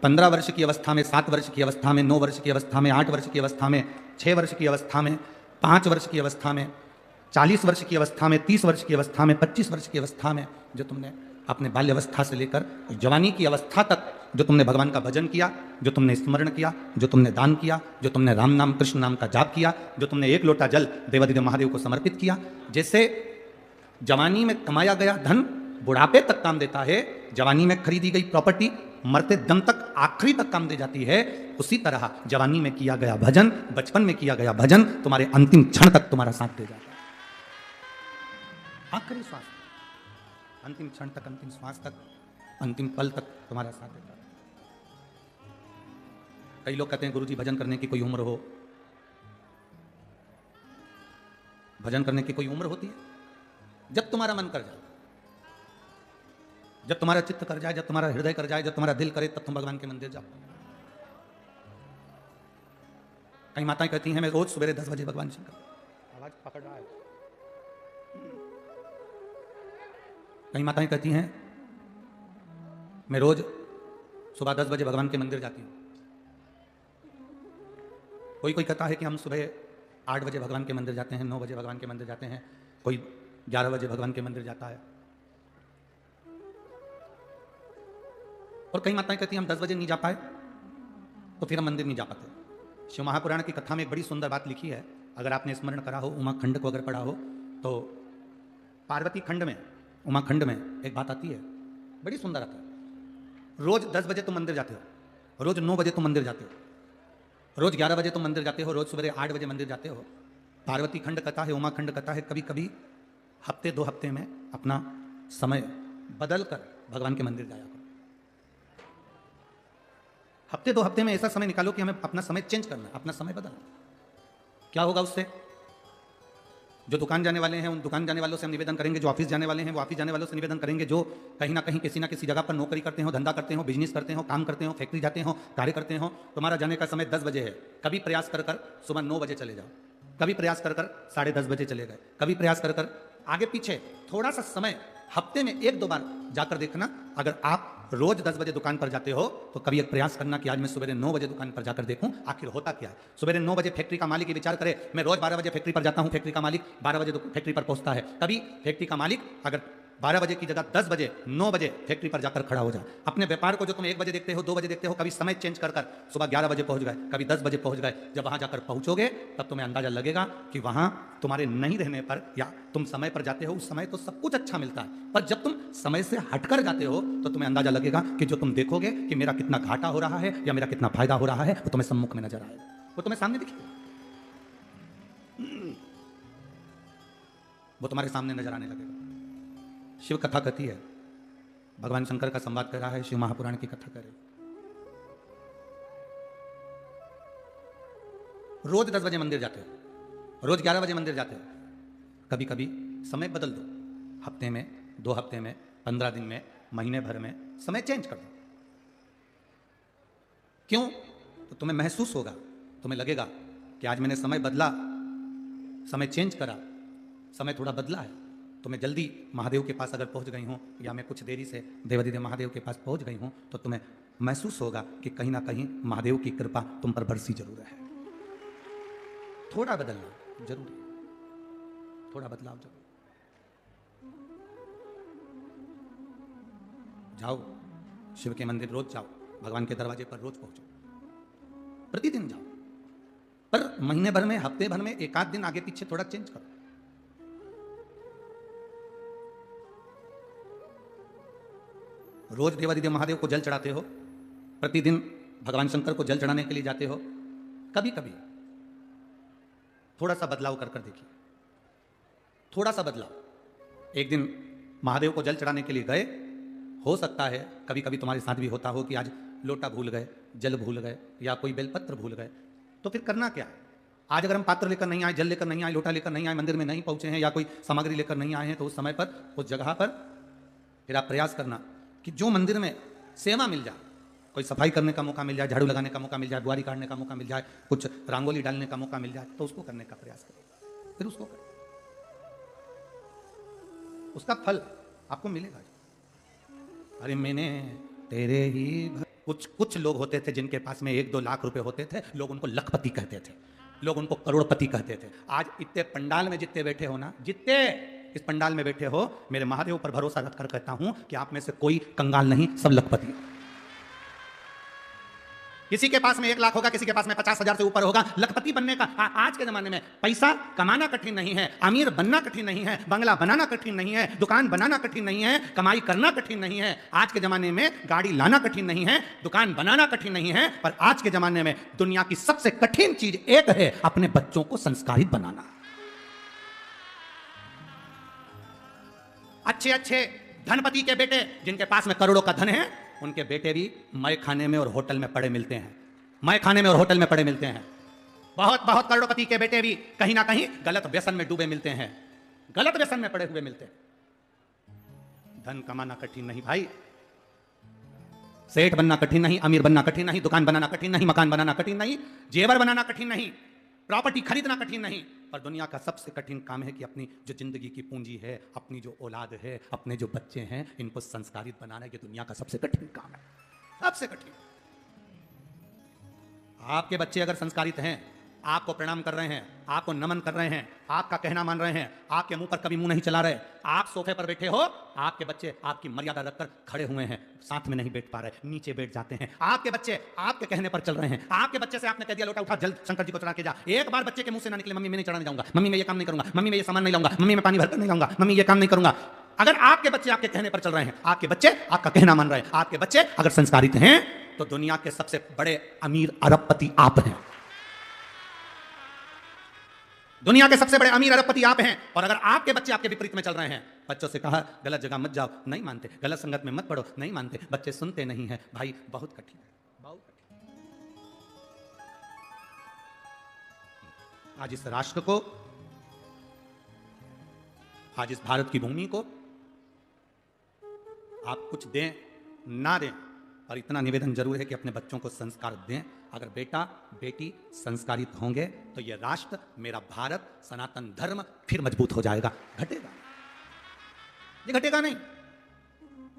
15 वर्ष की अवस्था में, 7 वर्ष की अवस्था में, 9 वर्ष की अवस्था में, 8 वर्ष की अवस्था में, 6 वर्ष की अवस्था में, 5 वर्ष की अवस्था में, 40 वर्ष की अवस्था में, 30 वर्ष की अवस्था में, 25 वर्ष की अवस्था में जो तुमने अपने बाल्यावस्था से लेकर जवानी की अवस्था तक जो तुमने भगवान का भजन किया, जो तुमने स्मरण किया, जो तुमने दान किया, जो तुमने राम नाम, कृष्ण नाम का जाप किया, जो तुमने एक लोटा जल देवादिदेव महादेव को समर्पित किया, जैसे जवानी में कमाया गया धन बुढ़ापे तक काम देता है, जवानी में खरीदी गई प्रॉपर्टी मरते दम तक, आखिरी तक काम दे जाती है, उसी तरह जवानी में किया गया भजन, बचपन में किया गया भजन तुम्हारे अंतिम क्षण तक तुम्हारा साथ दे जाता है, आखिरी श्वास, अंतिम क्षण तक, अंतिम श्वास तक, अंतिम पल तक तुम्हारा साथ देता है। कई लोग कहते हैं गुरुजी भजन करने की कोई उम्र हो, भजन करने की कोई उम्र होती है? जब तुम्हारा मन कर जाए, जब तुम्हारा चित्त कर जाए, जब तुम्हारा हृदय कर जाए, जब तुम्हारा दिल करे, तब तुम भगवान के मंदिर जाओ। कई माताएं कहती हैं मैं रोज सवेरे 10 बजे भगवान शंकर, आवाज पकड़ रहा है, कई माताएं कहती हैं मैं रोज सुबह 10 बजे भगवान के मंदिर जाती हूं। कोई कोई कहता है कि हम सुबह 8 बजे भगवान के मंदिर जाते हैं, 9 बजे भगवान के मंदिर जाते हैं, कोई 11 बजे भगवान के मंदिर जाता है। और कई माताएं कहती हैं हम 10 बजे नहीं जा पाए तो फिर हम मंदिर नहीं जा पाते। शिव महापुराण की कथा में एक बड़ी सुंदर बात लिखी है, अगर आपने स्मरण करा हो, उमा खंड को अगर पढ़ा हो, तो पार्वती खंड में, उमा खंड में एक बात आती है, बड़ी सुंदर आता है। रोज 10 बजे तुम मंदिर जाते हो, रोज 9 बजे तुम मंदिर जाते हो, रोज 11 बजे तुम मंदिर जाते हो, रोज सुबह 8 बजे मंदिर जाते हो। पार्वती खंड कथा है, उमा खंड कथा है, कभी कभी हफ्ते 2 हफ्ते में अपना समय बदल कर भगवान के मंदिर जाया करो। हफ्ते 2 हफ्ते में ऐसा समय निकालो कि हमें अपना समय चेंज करना है, अपना समय बदलना। क्या होगा उससे? जो दुकान जाने वाले हैं उन दुकान जाने वालों से हम निवेदन करेंगे, जो ऑफिस जाने वाले हैं वो ऑफिस जाने वालों से निवेदन करेंगे, जो कहीं ना कहीं किसी ना किसी जगह पर नौकरी करते हो, धंधा करते हो, बिजनेस करते हो, काम करते हो, फैक्ट्री जाते हो, कार्य करते हो, तुम्हारा जाने का समय 10 बजे है। कभी प्रयास कर कर सुबह 9 बजे चले जाओ, कभी प्रयास कर कर 10:30 बजे चले गए, कभी प्रयास कर कर आगे पीछे थोड़ा सा समय हफ्ते में 1-2 बार जाकर देखना। अगर आप रोज 10 बजे दुकान पर जाते हो तो कभी एक प्रयास करना कि आज मैं सुबह 9 बजे दुकान पर जाकर देखूं आखिर होता क्या है। सुबह 9 बजे फैक्ट्री का मालिक ये विचार करे मैं रोज 12 बजे फैक्ट्री पर जाता हूं, फैक्ट्री का मालिक 12 बजे फैक्ट्री पर पहुंचता है। कभी फैक्ट्री का मालिक अगर 12 बजे की जगह 10 बजे 9 बजे फैक्ट्री पर जाकर खड़ा हो जाए। अपने व्यापार को जो तुम 1 बजे देखते हो, 2 बजे देखते हो, कभी समय चेंज कर सुबह 11 बजे पहुंच गए, कभी 10 बजे पहुंच गए। जब वहां जाकर पहुंचोगे तब तुम्हें अंदाजा लगेगा कि वहां तुम्हारे नहीं रहने पर या तुम समय पर जाते हो उस समय तो सब कुछ अच्छा मिलता है, पर जब तुम समय से हटकर जाते हो तो तुम्हें अंदाजा लगेगा कि जो तुम देखोगे कि मेरा कितना घाटा हो रहा है या मेरा कितना फायदा हो रहा है वो तुम्हें सम्मुख में नजर आएगा, वो तुम्हें सामने दिखेगा, वो तुम्हारे सामने नजर आने लगेगा। शिव कथा कहती है, भगवान शंकर का संवाद कर रहा है, शिव महापुराण की कथा करे। रोज 10 बजे मंदिर जाते हो, रोज 11 बजे मंदिर जाते हो, कभी कभी समय बदल दो, हफ्ते में, 2 हफ्ते में, 15 दिन में, महीने भर में समय चेंज कर दो। क्यों? तो तुम्हें महसूस होगा, तुम्हें लगेगा कि आज मैंने समय बदला, समय चेंज करा, समय थोड़ा बदला है, तो मैं जल्दी महादेव के पास अगर पहुंच गई हूं या मैं कुछ देरी से देवाधिदेव महादेव के पास पहुंच गई हूं तो तुम्हें महसूस होगा कि कहीं ना कहीं महादेव की कृपा तुम पर बरसी जरूर है। थोड़ा बदलना जरूरी है, थोड़ा बदलाव जरूर। जाओ शिव के मंदिर रोज जाओ, भगवान के दरवाजे पर रोज पहुंचो, प्रतिदिन जाओ, पर महीने भर में, हफ्ते भर में 1 आध दिन आगे पीछे थोड़ा चेंज करो। रोज देवाधिदेव महादेव को जल चढ़ाते हो, प्रतिदिन भगवान शंकर को जल चढ़ाने के लिए जाते हो, कभी कभी थोड़ा सा बदलाव कर कर देखिए, थोड़ा सा बदलाव। एक दिन महादेव को जल चढ़ाने के लिए गए, हो सकता है कभी कभी तुम्हारे साथ भी होता हो कि आज लोटा भूल गए, जल भूल गए या कोई बेलपत्र भूल गए, तो फिर करना क्या है? आज अगर हम पात्र लेकर नहीं आए, जल लेकर नहीं आए, लोटा लेकर नहीं आए, मंदिर में नहीं पहुंचे हैं या कोई सामग्री लेकर नहीं आए हैं, तो उस समय पर, उस जगह पर फिर आप प्रयास करना कि जो मंदिर में सेवा मिल जाए, कोई सफाई करने का मौका मिल जाए, झाड़ू लगाने का मौका मिल जाए, बुआरी काटने का मौका मिल जाए, कुछ रंगोली डालने का मौका मिल जाए, तो उसको करने का प्रयास करें, फिर उसको करें, उसका फल आपको मिलेगा। अरे मैंने तेरे ही कुछ लोग होते थे जिनके पास में 1-2 लाख रुपए होते थे, लोग उनको लखपति कहते थे, लोग उनको करोड़पति कहते थे। आज इतने पंडाल में जितने बैठे हो ना, जितने इस पंडाल में बैठे हो, मेरे महादेव पर भरोसा रखकर कहता हूं कि आप में से कोई कंगाल नहीं, सब लखपति। किसी के पास में 1 लाख होगा, किसी के पास में 50,000 से ऊपर होगा। लखपति बनने का आज के जमाने में पैसा कमाना कठिन नहीं है, अमीर बनना कठिन नहीं है, बंगला बनाना कठिन नहीं है, दुकान बनाना कठिन नहीं है, कमाई करना कठिन नहीं है। आज के जमाने में गाड़ी लाना कठिन नहीं है, दुकान बनाना कठिन नहीं है, पर आज के जमाने में दुनिया की सबसे कठिन चीज एक है, अपने बच्चों को संस्कारित बनाना। अच्छे अच्छे धनपति के बेटे जिनके पास में करोड़ों का धन है, उनके बेटे भी मय खाने में और होटल में पड़े मिलते हैं, मय खाने में और होटल में पड़े मिलते हैं। बहुत बहुत करोड़पति के बेटे भी कहीं ना कहीं गलत व्यसन में डूबे मिलते हैं, गलत व्यसन में पड़े हुए मिलते हैं। धन कमाना कठिन नहीं भाई, सेठ बनना कठिन नहीं, अमीर बनना कठिन नहीं, दुकान बनाना कठिन नहीं, मकान बनाना कठिन नहीं, जेवर बनाना कठिन नहीं, प्रॉपर्टी खरीदना कठिन नहीं, पर दुनिया का सबसे कठिन काम है कि अपनी जो जिंदगी की पूंजी है, अपनी जो औलाद है, अपने जो बच्चे हैं, इनको संस्कारित बनाना ये दुनिया का सबसे कठिन काम है, सबसे कठिन। आपके बच्चे अगर संस्कारित हैं आपको प्रणाम कर रहे हैं, आपको नमन कर रहे हैं, आपका कहना मान रहे हैं, आपके मुंह पर कभी मुंह नहीं चला रहे। आप सोफे पर बैठे हो, आपके बच्चे आपकी मर्यादा रखकर खड़े हुए हैं, साथ में नहीं बैठ पा रहे, नीचे बैठ जाते हैं। आपके बच्चे आपके कहने पर चल रहे हैं। आपके बच्चे से आपने कह दिया लोटा उठा जल्द शंकर जी को चढ़ा के जा, एक बार बच्चे के मुंह से ना निकले मम्मी मैं नहीं चढ़ाने जाऊंगा, मम्मी मैं ये काम नहीं करूंगा, मम्मी मैं ये सामान नहीं लाऊंगा, मम्मी मैं पानी भरकर नहीं लाऊंगा, मम्मी ये काम नहीं करूंगा। अगर आपके बच्चे आपके कहने पर चल रहे हैं, आपके बच्चे आपका कहना मान रहे हैं, आपके बच्चे अगर संस्कारित हैं, तो दुनिया के सबसे बड़े अमीर अरबपति आप हैं। दुनिया के सबसे बड़े अमीर अरबपति आप हैं। और अगर आपके बच्चे आपके विपरीत में चल रहे हैं, बच्चों से कहा गलत जगह मत जाओ, नहीं मानते, गलत संगत में मत पढ़ो, नहीं मानते, बच्चे सुनते नहीं है। भाई बहुत कठिन है, बहुत कठिन। आज इस राष्ट्र को, आज इस भारत की भूमि को आप कुछ दें ना दें, और इतना निवेदन जरूर है कि अपने बच्चों को संस्कार दें। अगर बेटा बेटी संस्कारित होंगे तो यह राष्ट्र, मेरा भारत, सनातन धर्म फिर मजबूत हो जाएगा। घटेगा, ये घटेगा नहीं।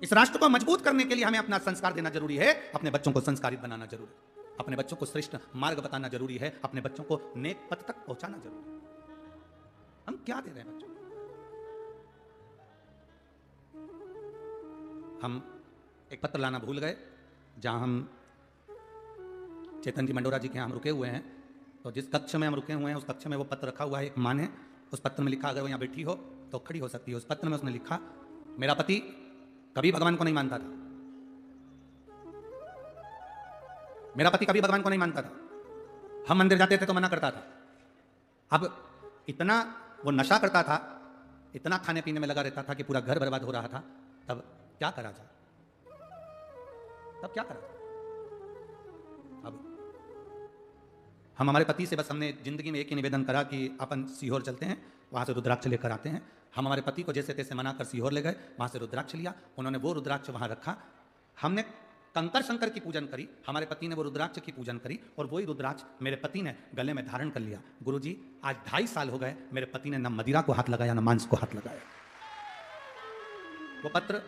इस राष्ट्र को मजबूत करने के लिए हमें अपना संस्कार देना जरूरी है, अपने बच्चों को संस्कारित बनाना जरूरी है, अपने बच्चों को श्रेष्ठ मार्ग बताना जरूरी है, अपने बच्चों को नेक पथ तक पहुंचाना जरूरी है। हम क्या दे रहे हैं बच्चों को? हम एक पत्र लाना भूल गए, जहां हम चेतन जी मंडोरा जी के यहाँ हम रुके हुए हैं। तो जिस कक्ष में हम रुके हुए हैं उस कक्ष में वो पत्र रखा हुआ है, एक माँ ने उस पत्र में लिखा, अगर वो यहाँ बैठी हो तो खड़ी हो सकती है। उस पत्र में उसने लिखा, मेरा पति कभी भगवान को नहीं मानता था, मेरा पति कभी भगवान को नहीं मानता था, हम मंदिर जाते थे तो मना करता था। अब इतना वो नशा करता था, इतना खाने पीने में लगा रहता था कि पूरा घर बर्बाद हो रहा था। तब क्या करा जाए, तब क्या करा जाए? अब हम हमारे पति से बस हमने जिंदगी में एक ही निवेदन करा कि अपन सीहोर चलते हैं, वहां से रुद्राक्ष लेकर आते हैं। हम हमारे पति को जैसे तैसे मना कर सीहोर ले गए, वहां से रुद्राक्ष लिया, उन्होंने वो रुद्राक्ष वहां रखा, हमने कंकर शंकर की पूजन करी, हमारे पति ने वो रुद्राक्ष की पूजन करी, और वही रुद्राक्ष मेरे पति ने गले में धारण कर लिया। गुरुजी, आज 2.5 साल हो गए, मेरे पति ने न मदिरा को हाथ लगाया न मांस को हाथ लगाया। वो पत्र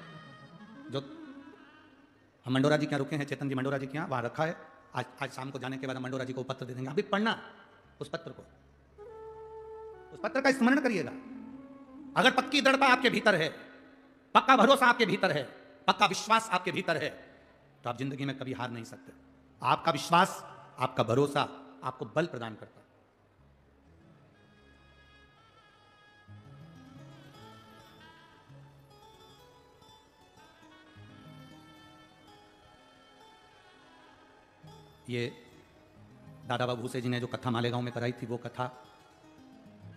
जो हम मंडोरा जी के यहाँ रुके हैं, चेतन जी मंडोरा जी के यहाँ, वहां रखा है। आज शाम को जाने के बाद हम मंडोरा जी को पत्र दे देंगे, अभी पढ़ना उस पत्र को, उस पत्र का स्मरण करिएगा। अगर पक्की दृढ़ता आपके भीतर है, पक्का भरोसा आपके भीतर है, पक्का विश्वास आपके भीतर है, तो आप जिंदगी में कभी हार नहीं सकते। आपका विश्वास, आपका भरोसा आपको बल प्रदान करता है। ये दादा बाबू भूसे जी ने जो कथा मालेगांव में कराई थी, वो कथा,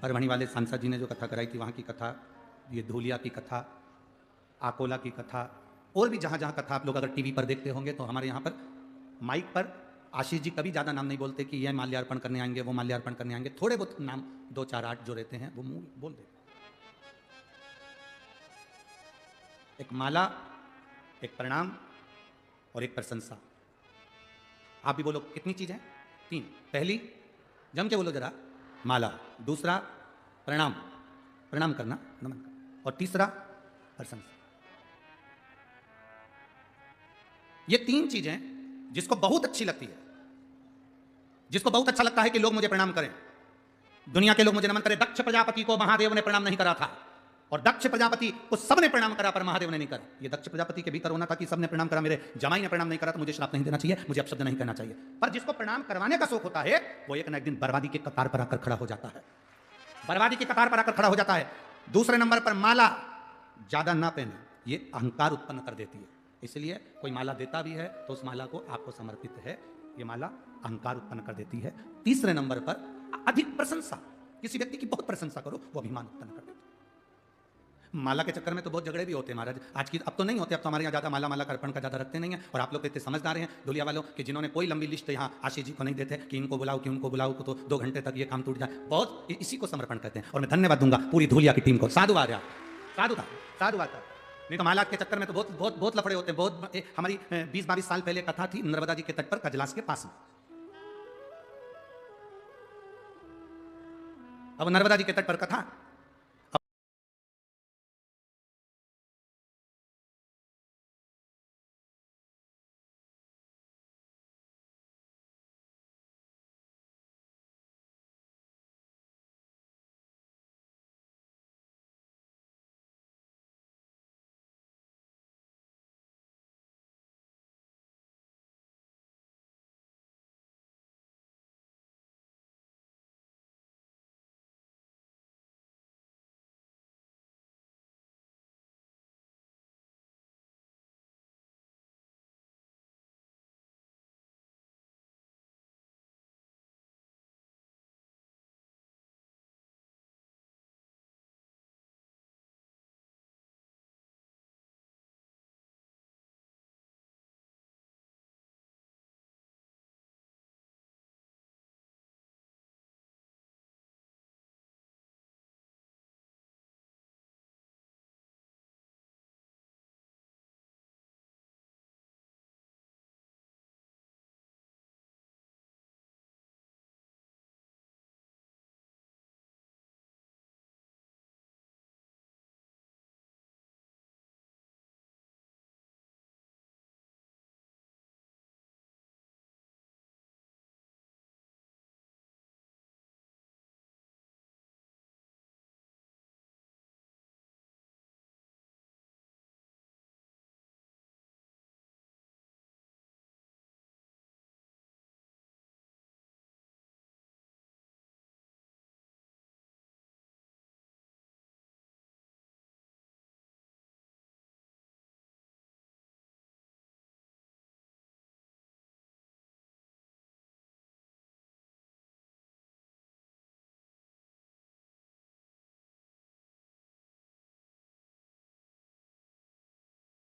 परभणी वाले सांसद जी ने जो कथा कराई थी वहाँ की कथा, ये धूलिया की कथा, आकोला की कथा, और भी जहाँ जहाँ कथा आप लोग अगर टीवी पर देखते होंगे, तो हमारे यहाँ पर माइक पर आशीष जी कभी ज़्यादा नाम नहीं बोलते कि ये माल्यार्पण करने आएंगे, वो माल्यार्पण करने आएंगे, थोड़े बहुत नाम 2 4 8 जो रहते हैं वो मुँह बोल देते। एक माला, एक प्रणाम और एक प्रशंसा। आप भी बोलो, कितनी चीजें? 3। पहली, जम के बोलो जरा, माला। दूसरा, प्रणाम, प्रणाम करना, नमन करना। और तीसरा, प्रशंसा। ये 3 चीजें जिसको बहुत अच्छी लगती है, जिसको बहुत अच्छा लगता है कि लोग मुझे प्रणाम करें, दुनिया के लोग मुझे नमन करें। दक्ष प्रजापति को महादेव ने प्रणाम नहीं करा था, और दक्ष प्रजापति को सबने प्रणाम करा पर महादेव ने नहीं करा। ये दक्ष प्रजापति के भीतर होना था कि सबने प्रणाम करा, मेरे जमाई ने प्रणाम नहीं करा तो मुझे श्राप नहीं देना चाहिए, मुझे अपशब्द नहीं कहना चाहिए। पर जिसको प्रणाम करवाने का शौक होता है, वो एक ना एक दिन बर्बादी के कतार पर आकर खड़ा हो जाता है, बर्बादी के कतार पर आकर खड़ा हो जाता है। दूसरे नंबर पर माला ज्यादा ना पहने, ये अहंकार उत्पन्न कर देती है, इसलिए कोई माला देता भी है तो उस माला को आपको समर्पित है, ये माला अहंकार उत्पन्न कर देती है। तीसरे नंबर पर अधिक प्रशंसा, किसी व्यक्ति की बहुत प्रशंसा करो, वो अभिमान उत्पन्न कर देती है। माला के चक्कर में तो बहुत झगड़े भी होते हैं महाराज, आज की अब तो नहीं होते, अब तो हमारे यहाँ ज़्यादा माला का अर्पण का ज़्यादा रखते नहीं है। और आप लोग इतने समझदार हैं दुलिया वालों कि जिन्होंने कोई लंबी लिस्ट यहाँ आशीष जी को नहीं देते कि इनको बुलाओ कि उनको बुलाओ तो 2 घंटे तक ये काम टूट जाए, बहुत इसी को समर्पण करते हैं। और मैं धन्यवाद दूंगा पूरी धुलिया की टीम को, साधुवाद यार, साधुवाद, साधुवाद। नहीं तो माला के चक्कर में तो बहुत बहुत बहुत लफड़े होते हैं। बहुत हमारी 20-22 साल पहले कथा थी नर्मदा जी के तट पर कजलास के पास में। अब नर्मदा जी के तट पर कथा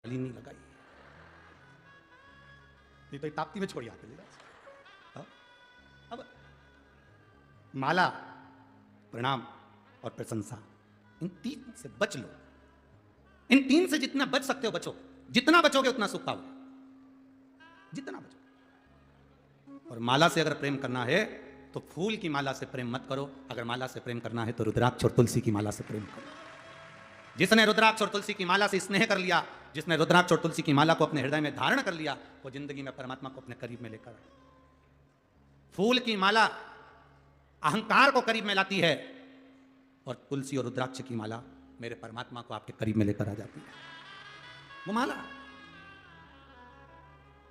गली नहीं लगाई, नहीं तो ताप्ती में छोड़ी आते। अब माला, प्रणाम और प्रशंसा, इन तीन से बच लो। इन तीन से जितना बच सकते हो बचो, जितना बचोगे उतना सुख पाओगे, जितना बचो। और माला से अगर प्रेम करना है तो फूल की माला से प्रेम मत करो, अगर माला से प्रेम करना है तो रुद्राक्ष और तुलसी की माला से प्रेम करो। जिसने रुद्राक्ष और तुलसी की माला से स्नेह कर लिया, जिसने रुद्राक्ष और तुलसी की माला को अपने हृदय में धारण कर लिया, वो जिंदगी में परमात्मा को अपने करीब में लेकर आए। फूल की माला अहंकार को करीब में लाती है और तुलसी और रुद्राक्ष की माला मेरे परमात्मा को आपके करीब में लेकर आ जाती है। वो माला,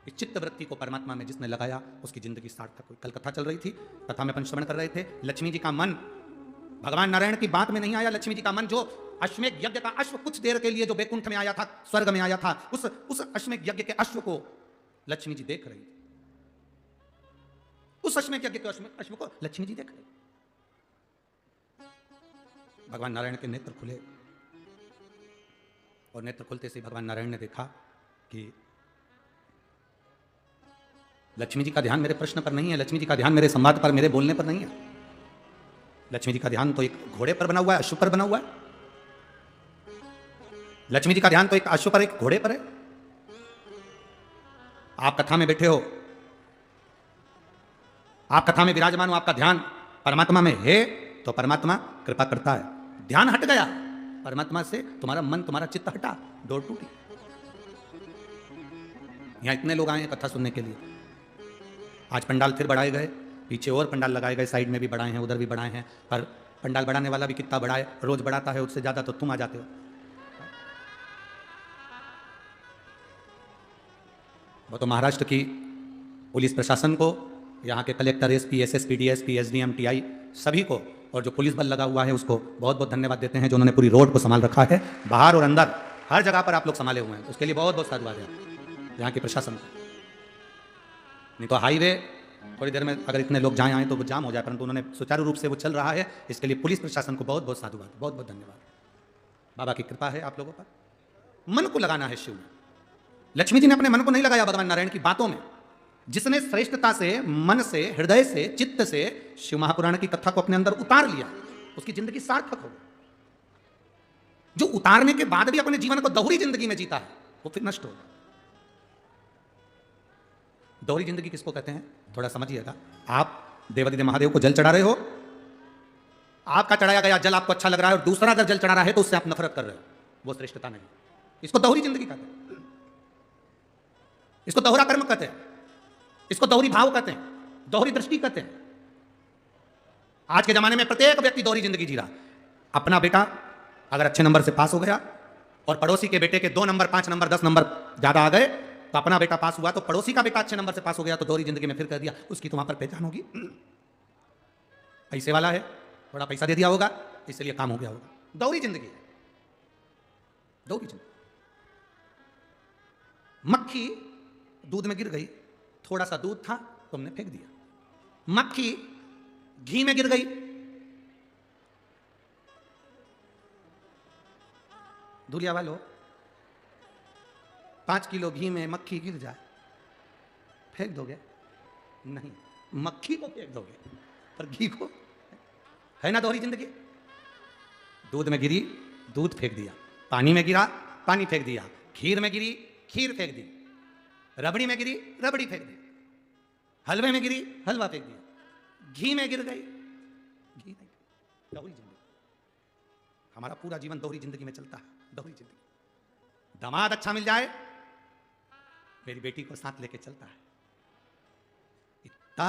इस चित्त वृत्ति को परमात्मा में जिसने लगाया उसकी जिंदगी सार्थक हुई। कल कथा चल रही थी, कथा में अपन श्रवण कर रहे थे, लक्ष्मी जी का मन भगवान नारायण की बात में नहीं आया। लक्ष्मी जी का मन, जो अश्वमेध यज्ञ का अश्व कुछ देर के लिए जो बैकुंठ में आया था, स्वर्ग में आया था, उस अश्वमेध यज्ञ के अश्व को लक्ष्मी जी देख रही थी। उस अश्वमेध यज्ञ के अश्व को लक्ष्मी जी देख रही। भगवान नारायण के नेत्र खुले और नेत्र खुलते से भगवान नारायण ने देखा कि लक्ष्मी जी का ध्यान मेरे प्रश्न पर नहीं है, लक्ष्मी जी का ध्यान मेरे संवाद पर, मेरे बोलने पर नहीं है। लक्ष्मी जी का ध्यान तो एक घोड़े पर बना हुआ है, अश्व पर बना हुआ है। लक्ष्मी जी का ध्यान तो एक अश्व पर, एक घोड़े पर है। आप कथा में बैठे हो, आप कथा में विराजमान हो, आपका ध्यान परमात्मा में है तो परमात्मा कृपा करता है। ध्यान हट गया परमात्मा से, तुम्हारा मन, तुम्हारा चित्त हटा, डोर टूटी। यहां इतने लोग आए हैं कथा सुनने के लिए। आज पंडाल फिर बढ़ाए गए, पीछे और पंडाल लगाए गए, साइड में भी बढ़ाए हैं, उधर भी बढ़ाए हैं, पर पंडाल बढ़ाने वाला भी कितना बढ़ाए, रोज बढ़ाता है, उससे ज्यादा तो तुम आ जाते हो। वो तो महाराष्ट्र की पुलिस प्रशासन को, यहाँ के collector, SP, SSP, DSP, SDM, TI सभी को, और जो पुलिस बल लगा हुआ है उसको बहुत बहुत धन्यवाद देते हैं, जो उन्होंने पूरी रोड को संभाल रखा है, बाहर और अंदर हर जगह पर आप लोग संभाले हुए हैं, उसके लिए बहुत बहुत साधुवाद है यहाँ के प्रशासन को। नहीं तो हाईवे थोड़ी देर में अगर इतने लोग जाए आए तो वो जाम हो जाए, परंतु उन्होंने सुचारू रूप से वो चल रहा है, इसके लिए पुलिस प्रशासन को बहुत बहुत साधुवाद, बहुत बहुत धन्यवाद। बाबा की कृपा है आप लोगों पर। मन को लगाना है शिव में। लक्ष्मी जी ने अपने मन को नहीं लगाया भगवान नारायण की बातों में। जिसने श्रेष्ठता से, मन से, हृदय से, चित्त से शिव महापुराण की कथा को अपने अंदर उतार लिया, उसकी जिंदगी सार्थक हो गई। जो उतारने के बाद भी अपने जीवन को दोहरी जिंदगी में जीता है वो फिर नष्ट होगा। दोहरी जिंदगी किसको कहते हैं थोड़ा समझिएगा। आप देवादिदेव महादेव को जल चढ़ा रहे हो, आपका चढ़ाया गया जल आपको अच्छा लग रहा है और दूसरा अगर जल चढ़ा रहा है तो उससे आप नफरत कर रहे हो, वो श्रेष्ठता नहीं। इसको दोहरी जिंदगी कहते हैं, इसको दोहरा कर्म कहते हैं, इसको दोहरी भाव कहते हैं, दोहरी दृष्टि कहते हैं। आज के जमाने में प्रत्येक व्यक्ति दोहरी जिंदगी जी रहा। अपना बेटा अगर अच्छे नंबर से पास हो गया और पड़ोसी के बेटे के 2 नंबर, 5 नंबर, 10 नंबर ज्यादा आ गए, तो अपना बेटा पास हुआ तो पड़ोसी का बेटा अच्छे नंबर से पास हो गया, तो दोहरी जिंदगी में फिर कह दिया उसकी तो वहां पर पहचान होगी, पैसे वाला है, थोड़ा पैसा दे दिया होगा इसलिए काम हो गया होगा। दोहरी जिंदगी है, दोहरी जिंदगी। मक्खी दूध में गिर गई, थोड़ा सा दूध था तुमने फेंक दिया। मक्खी घी में गिर गई, धुलिया वालों 5 किलो घी में मक्खी गिर जाए फेंक दोगे? नहीं, मक्खी को फेंक दोगे पर घी को। है ना दोहरी जिंदगी। दूध में गिरी, दूध फेंक दिया, पानी में गिरा, पानी फेंक दिया, खीर में गिरी, खीर फेंक दी, रबड़ी में गिरी, रबड़ी फेंक दी, हलवे में गिरी, हलवा फेंक दिया, घी में गिर गई, घी नहीं। दोहरी जिंदगी। हमारा पूरा जीवन दोहरी जिंदगी में चलता है, दोहरी जिंदगी। दामाद अच्छा मिल जाए, मेरी बेटी को साथ लेके चलता है। इतना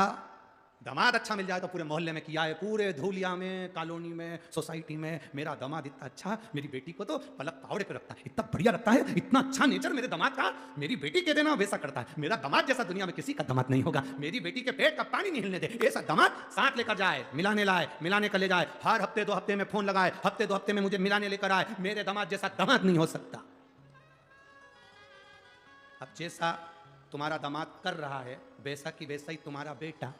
दामाद अच्छा मिल जाए तो पूरे मोहल्ले में किया है, पूरे धूलिया में, कॉलोनी में, सोसाइटी में, मेरा दामाद इतना अच्छा, मेरी बेटी को तो पलक पावड़े पे रखता है, इतना बढ़िया रखता है, इतना अच्छा नेचर मेरे दामाद का, मेरी बेटी के देना वैसा करता है। मेरा दामाद जैसा दुनिया में किसी का दामाद नहीं होगा। मेरी बेटी के पेट का पानी नहीं हिलने दे, ऐसा दामाद साथ लेकर जाए, मिलाने लाए, मिलाने कर ले जाए, हर हफ्ते 2 हफ्ते में फोन लगाए, हफ्ते 2 हफ्ते में मुझे मिलाने लेकर आए। मेरे दामाद जैसा दामाद नहीं हो सकता। अब जैसा तुम्हारा दामाद कर रहा है वैसा की वैसा ही तुम्हारा बेटा,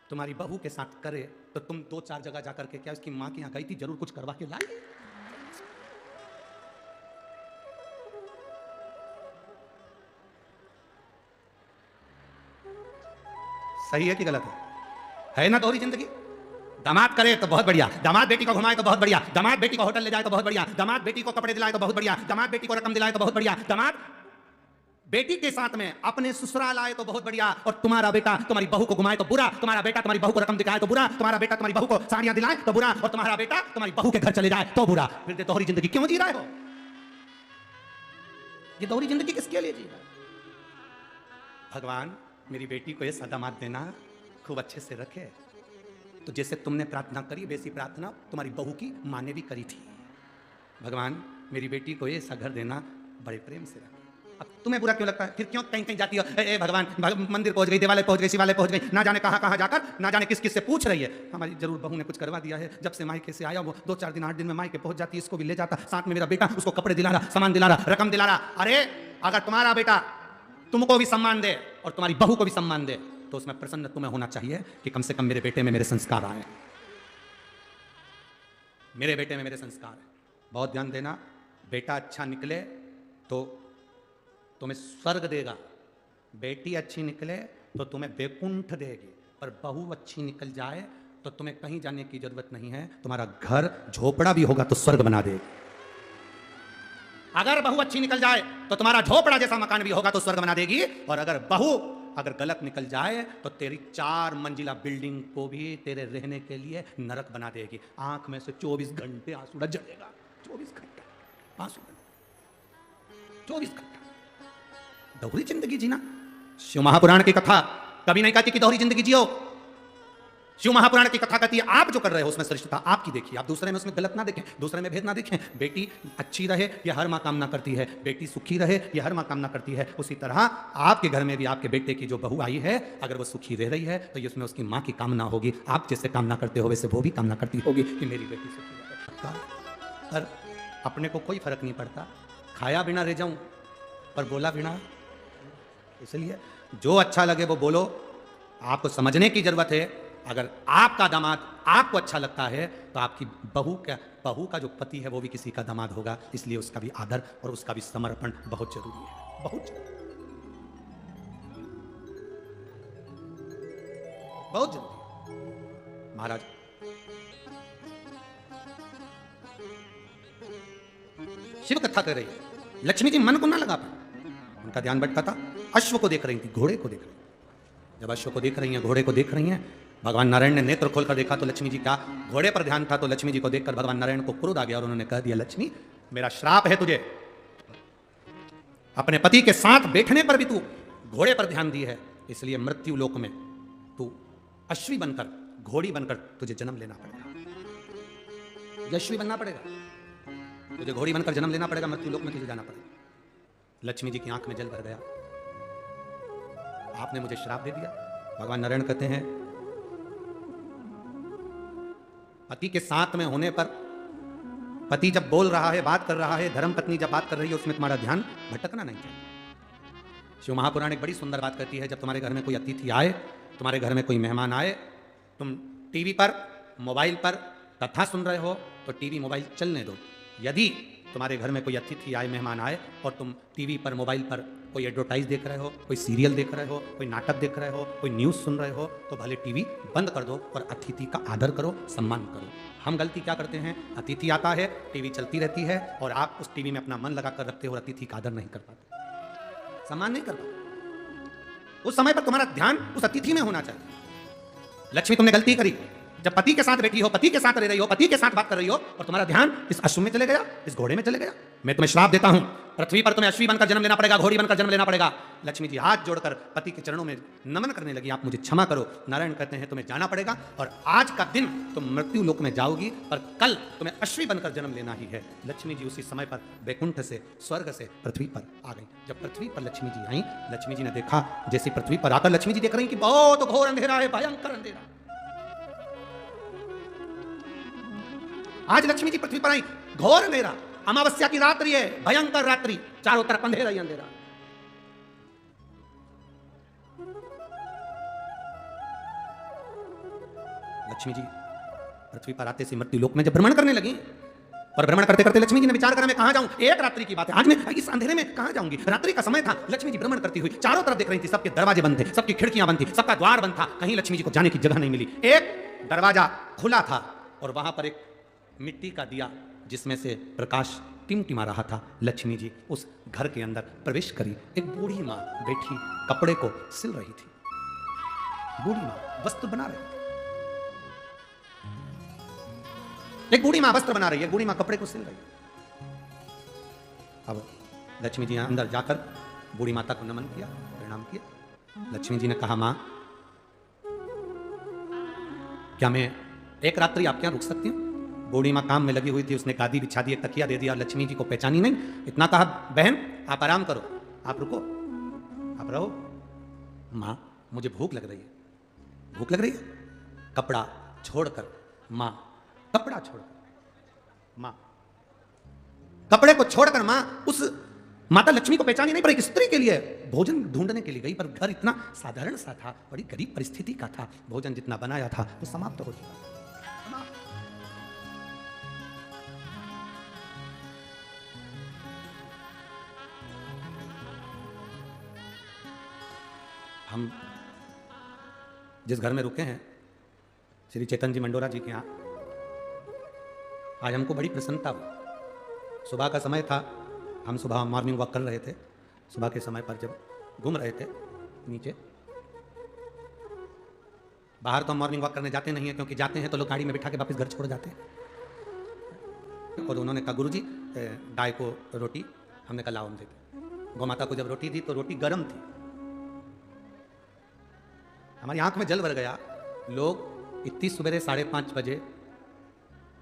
तुम्हारी बहू के साथ करे तो तुम 2-4 जगह जाकर के, क्या उसकी मां के यहां गई थी, जरूर कुछ करवा के लाई। सही है कि गलत है ना दोहरी जिंदगी? दामाद करे तो बहुत बढ़िया, दामाद बेटी को घुमाए तो बहुत बढ़िया, दामाद बेटी को होटल ले जाए तो बहुत बढ़िया, दामाद बेटी को कपड़े दिलाए तो बहुत बढ़िया, दामाद बेटी को रकम दिलाए तो बहुत बढ़िया, दामाद बेटी के साथ में अपने ससुराल आए तो बहुत बढ़िया, और तुम्हारा बेटा तुम्हारी बहू को घुमाए तो बुरा, तुम्हारा बेटा तुम्हारी बहू को रकम दिखाए तो बुरा, तुम्हारा बेटा तुम्हारी बहू को साड़ियां दिलाए तो बुरा, और तुम्हारा बेटा तुम्हारी बहू के घर चले जाए तो बुरा। फिर दोहरी जिंदगी क्यों जी रहे हो? ये दोहरी जिंदगी किसके लिए जी रहे हो? भगवान मेरी बेटी को ये दामाद देना, खूब अच्छे से रखे, तो जैसे तुमने प्रार्थना करी वैसी प्रार्थना तुम्हारी बहू की माँ ने भी करी थी। भगवान मेरी बेटी को ये ऐसा घर देना, बड़े प्रेम से रखे। अब तुम्हें बुरा क्यों लगता है? फिर क्यों कहीं कहीं जाती हो, ए भगवान मंदिर पहुंच गई, देवालय पहुंच गई, शिवालय पहुंच गई, ना जाने कहां कहां जाकर, ना जाने किस किस से पूछ रही है। हमारी जरूर बहू ने कुछ करवा दिया है, जब से मायके से आया वो 2-4 दिन 8 दिन में मायके पहुंच जाती है, इसको भी ले जाता, साथ में मेरा बेटा उसको कपड़े दिला रहा, सामान दिला रहा, रकम दिला रहा। अरे अगर तुम्हारा बेटा तुमको भी सम्मान दे और तुम्हारी बहू को भी सम्मान दे, तो उसमें प्रसन्न तुम्हें होना चाहिए कि कम से कम मेरे बेटे में मेरे संस्कार आए, मेरे बेटे में मेरे संस्कार है। बहुत ध्यान देना, बेटा अच्छा निकले तो तुम्हें स्वर्ग देगा, बेटी अच्छी निकले तो तुम्हें बैकुंठ देगी, पर बहू अच्छी निकल जाए तो तुम्हें कहीं जाने की जरूरत नहीं है, तुम्हारा घर झोपड़ा भी होगा तो स्वर्ग बना देगी। अगर बहू अच्छी निकल जाए तो तुम्हारा झोपड़ा जैसा मकान भी होगा तो स्वर्ग बना देगी, और अगर बहू अगर गलत निकल जाए तो तेरी 4 मंजिला बिल्डिंग को भी तेरे रहने के लिए नरक बना देगी। आंख में से 24 घंटे आंसू झरेगा, 24 घंटे आंसू, 24 घंटे। दोहरी जिंदगी जीना, शिव महापुराण की कथा कभी नहीं कहती कि दोहरी जिंदगी जियो। शिव महापुराण की कथा कहती है आप जो कर रहे हो उसमें श्रेष्ठता आपकी देखिए, आप दूसरे में उसमें गलत ना देखें, दूसरे में भेद ना देखें। बेटी अच्छी रहे ये हर माँ कामना करती है, बेटी सुखी रहे ये हर माँ कामना करती है। उसी तरह आपके घर में भी आपके बेटे की जो बहू आई है, अगर वो सुखी रह रही है तो ये उसमें उसकी माँ की कामना होगी। आप जैसे कामना करते हो वैसे वो भी कामना करती होगी कि मेरी बेटी सुखी रहे। पर अपने को कोई फर्क नहीं पड़ता, खाया बिना रह जाऊं पर बोला बिना। इसलिए जो अच्छा लगे वो बोलो, आपको समझने की जरूरत है। अगर आपका दामाद आपको अच्छा लगता है तो आपकी बहू का जो पति है वो भी किसी का दामाद होगा, इसलिए उसका भी आदर और उसका भी समर्पण बहुत जरूरी है, बहुत जरूरी, बहुत जरूरी। महाराज शिव कथा कर रही है, लक्ष्मी जी मन को ना लगा पाए, उनका ध्यान भटका था, अश्व को देख रही थी, घोड़े को देख रही थी। जब अश्व को देख रही हैं, घोड़े को देख रही हैं, भगवान नारायण ने नेत्र खोलकर देखा तो लक्ष्मी जी का घोड़े पर ध्यान था, तो लक्ष्मी जी को देखकर भगवान नारायण को क्रोध आ गया और उन्होंने कह दिया, लक्ष्मी मेरा श्राप है तुझे, अपने पति के साथ बैठने पर भी तू घोड़े पर ध्यान दी है, इसलिए मृत्यु लोक में तू अश्वी बनकर, घोड़ी बनकर तुझे जन्म लेना पड़ेगा, अश्वी बनना पड़ेगा, तुझे घोड़ी बनकर जन्म लेना पड़ेगा, मृत्यु लोक में तुझे जाना पड़ेगा। लक्ष्मी जी की आंख में जल भर गया, आपने मुझे श्राप दे दिया। भगवान नारायण कहते हैं पति के साथ में होने पर, पति जब बोल रहा है, बात कर रहा है, धर्म पत्नी जब बात कर रही है, उसमें तुम्हारा ध्यान भटकना नहीं चाहिए। शिव महापुराण एक बड़ी सुंदर बात कहती है, जब तुम्हारे घर में कोई अतिथि आए, तुम्हारे घर में कोई मेहमान आए, तुम टीवी पर मोबाइल पर कथा सुन रहे हो तो टीवी मोबाइल चलने दो। यदि तुम्हारे घर में कोई अतिथि आए, मेहमान आए और तुम टीवी पर मोबाइल पर कोई एडवर्टाइज देख रहे हो, कोई सीरियल देख रहे हो, कोई नाटक देख रहे हो, कोई न्यूज़ सुन रहे हो, तो भले टीवी बंद कर दो और अतिथि का आदर करो, सम्मान करो। हम गलती क्या करते हैं, अतिथि आता है, टीवी चलती रहती है और आप उस टीवी में अपना मन लगा कर रखते हो और अतिथि का आदर नहीं कर पाते, सम्मान नहीं कर पाते। उस समय पर तुम्हारा ध्यान उस अतिथि में होना चाहिए। लक्ष्मी तुमने गलती करी, जब पति के साथ बैठी हो, पति के साथ रह रही हो, पति के साथ बात कर रही हो और तुम्हारा ध्यान इस अश्व में चले गया, इस घोड़े में चले गया, मैं तुम्हें श्राप देता हूं, पृथ्वी पर तुम्हें अश्वी बनकर जन्म लेना पड़ेगा, घोड़ी बनकर जन्म लेना पड़ेगा। लक्ष्मी जी हाथ जोड़कर पति के चरणों में नमन करने लगी, आप मुझे क्षमा करो। नारायण कहते हैं तुम्हें जाना पड़ेगा और आज का दिन तुम मृत्यु लोक में जाओगी, पर कल तुम्हें अश्वी बनकर जन्म लेना ही है। लक्ष्मी जी उसी समय पर बैकुंठ से, स्वर्ग से पृथ्वी पर आ गई। जब पृथ्वी पर लक्ष्मी जी आई, लक्ष्मी जी ने देखा, जैसी पृथ्वी पर आकर लक्ष्मी जी देख रही कि बहुत घोर अंधेरा है, भयंकर अंधेरा। आज लक्ष्मी जी पृथ्वी पर आई, घोर अंधेरा, अमावस्या की रात्रि है, भयंकर रात्रि, चारों तरफ अंधेरा ही अंधेरा। लक्ष्मी जी पृथ्वी पर आते से मृत्यु लोक में जब भ्रमण करने लगी और भ्रमण करते करते लक्ष्मी जी ने विचार करा मैं कहां जाऊं, एक रात्रि की बात है, आज मैं इस अंधेरे में कहां जाऊंगी। रात्रि का समय था, लक्ष्मी जी भ्रमण करती हुई चारों तरफ देख रही थी, सबके दरवाजे बंद थे, सबकी खिड़कियां बंद थी, सबका द्वार बंद था, कहीं लक्ष्मी जी को जाने की जगह नहीं मिली। एक दरवाजा खुला था और वहां पर एक मिट्टी का दिया जिसमें से प्रकाश टिमटिमा रहा था। लक्ष्मी जी उस घर के अंदर प्रवेश करी। एक बूढ़ी माँ बैठी कपड़े को सिल रही थी। बूढ़ी माँ वस्त्र बना रही थी। एक बूढ़ी माँ वस्त्र बना रही है, बूढ़ी माँ कपड़े को सिल रही है। अब लक्ष्मी जी अंदर जाकर बूढ़ी माता को नमन किया, प्रणाम किया। लक्ष्मी जी ने कहा, माँ क्या मैं एक रात्रि आपके यहां रुक सकती हूँ? बूढ़ी माँ काम में लगी हुई थी, उसने गादी बिछा दी, एक तकिया दे दिया, लक्ष्मी जी को पहचानी नहीं। इतना कहा, बहन आप आराम करो, आप रुको, आप रहो। माँ मुझे भूख लग रही है। भूख लग रही है? कपड़ा छोड़कर माँ, कपड़ा छोड़कर माँ, कपड़े को छोड़कर माँ उस माता लक्ष्मी को पहचानी नहीं, पर एक स्त्री के लिए भोजन ढूंढने के लिए गई। पर घर इतना साधारण सा था, बड़ी गरीब परिस्थिति का था, भोजन जितना बनाया था वो समाप्त हो चुका। हम जिस घर में रुके हैं श्री चेतन जी मंडोरा जी के यहाँ, आज हमको बड़ी प्रसन्नता हुई। सुबह का समय था, हम सुबह मॉर्निंग वॉक कर रहे थे। सुबह के समय पर जब घूम रहे थे नीचे, बाहर तो हम मॉर्निंग वॉक करने जाते नहीं हैं, क्योंकि जाते हैं तो लोग गाड़ी में बिठा के वापस घर छोड़ जाते हैं। और उन्होंने कहा, गुरुजी गाय को रोटी, हमने कहा लाओ हम देते। गौ माता को जब रोटी दी तो रोटी गर्म थी। हमारी आंख में जल भर गया। लोग इतनी सवेरे 5:30 बजे,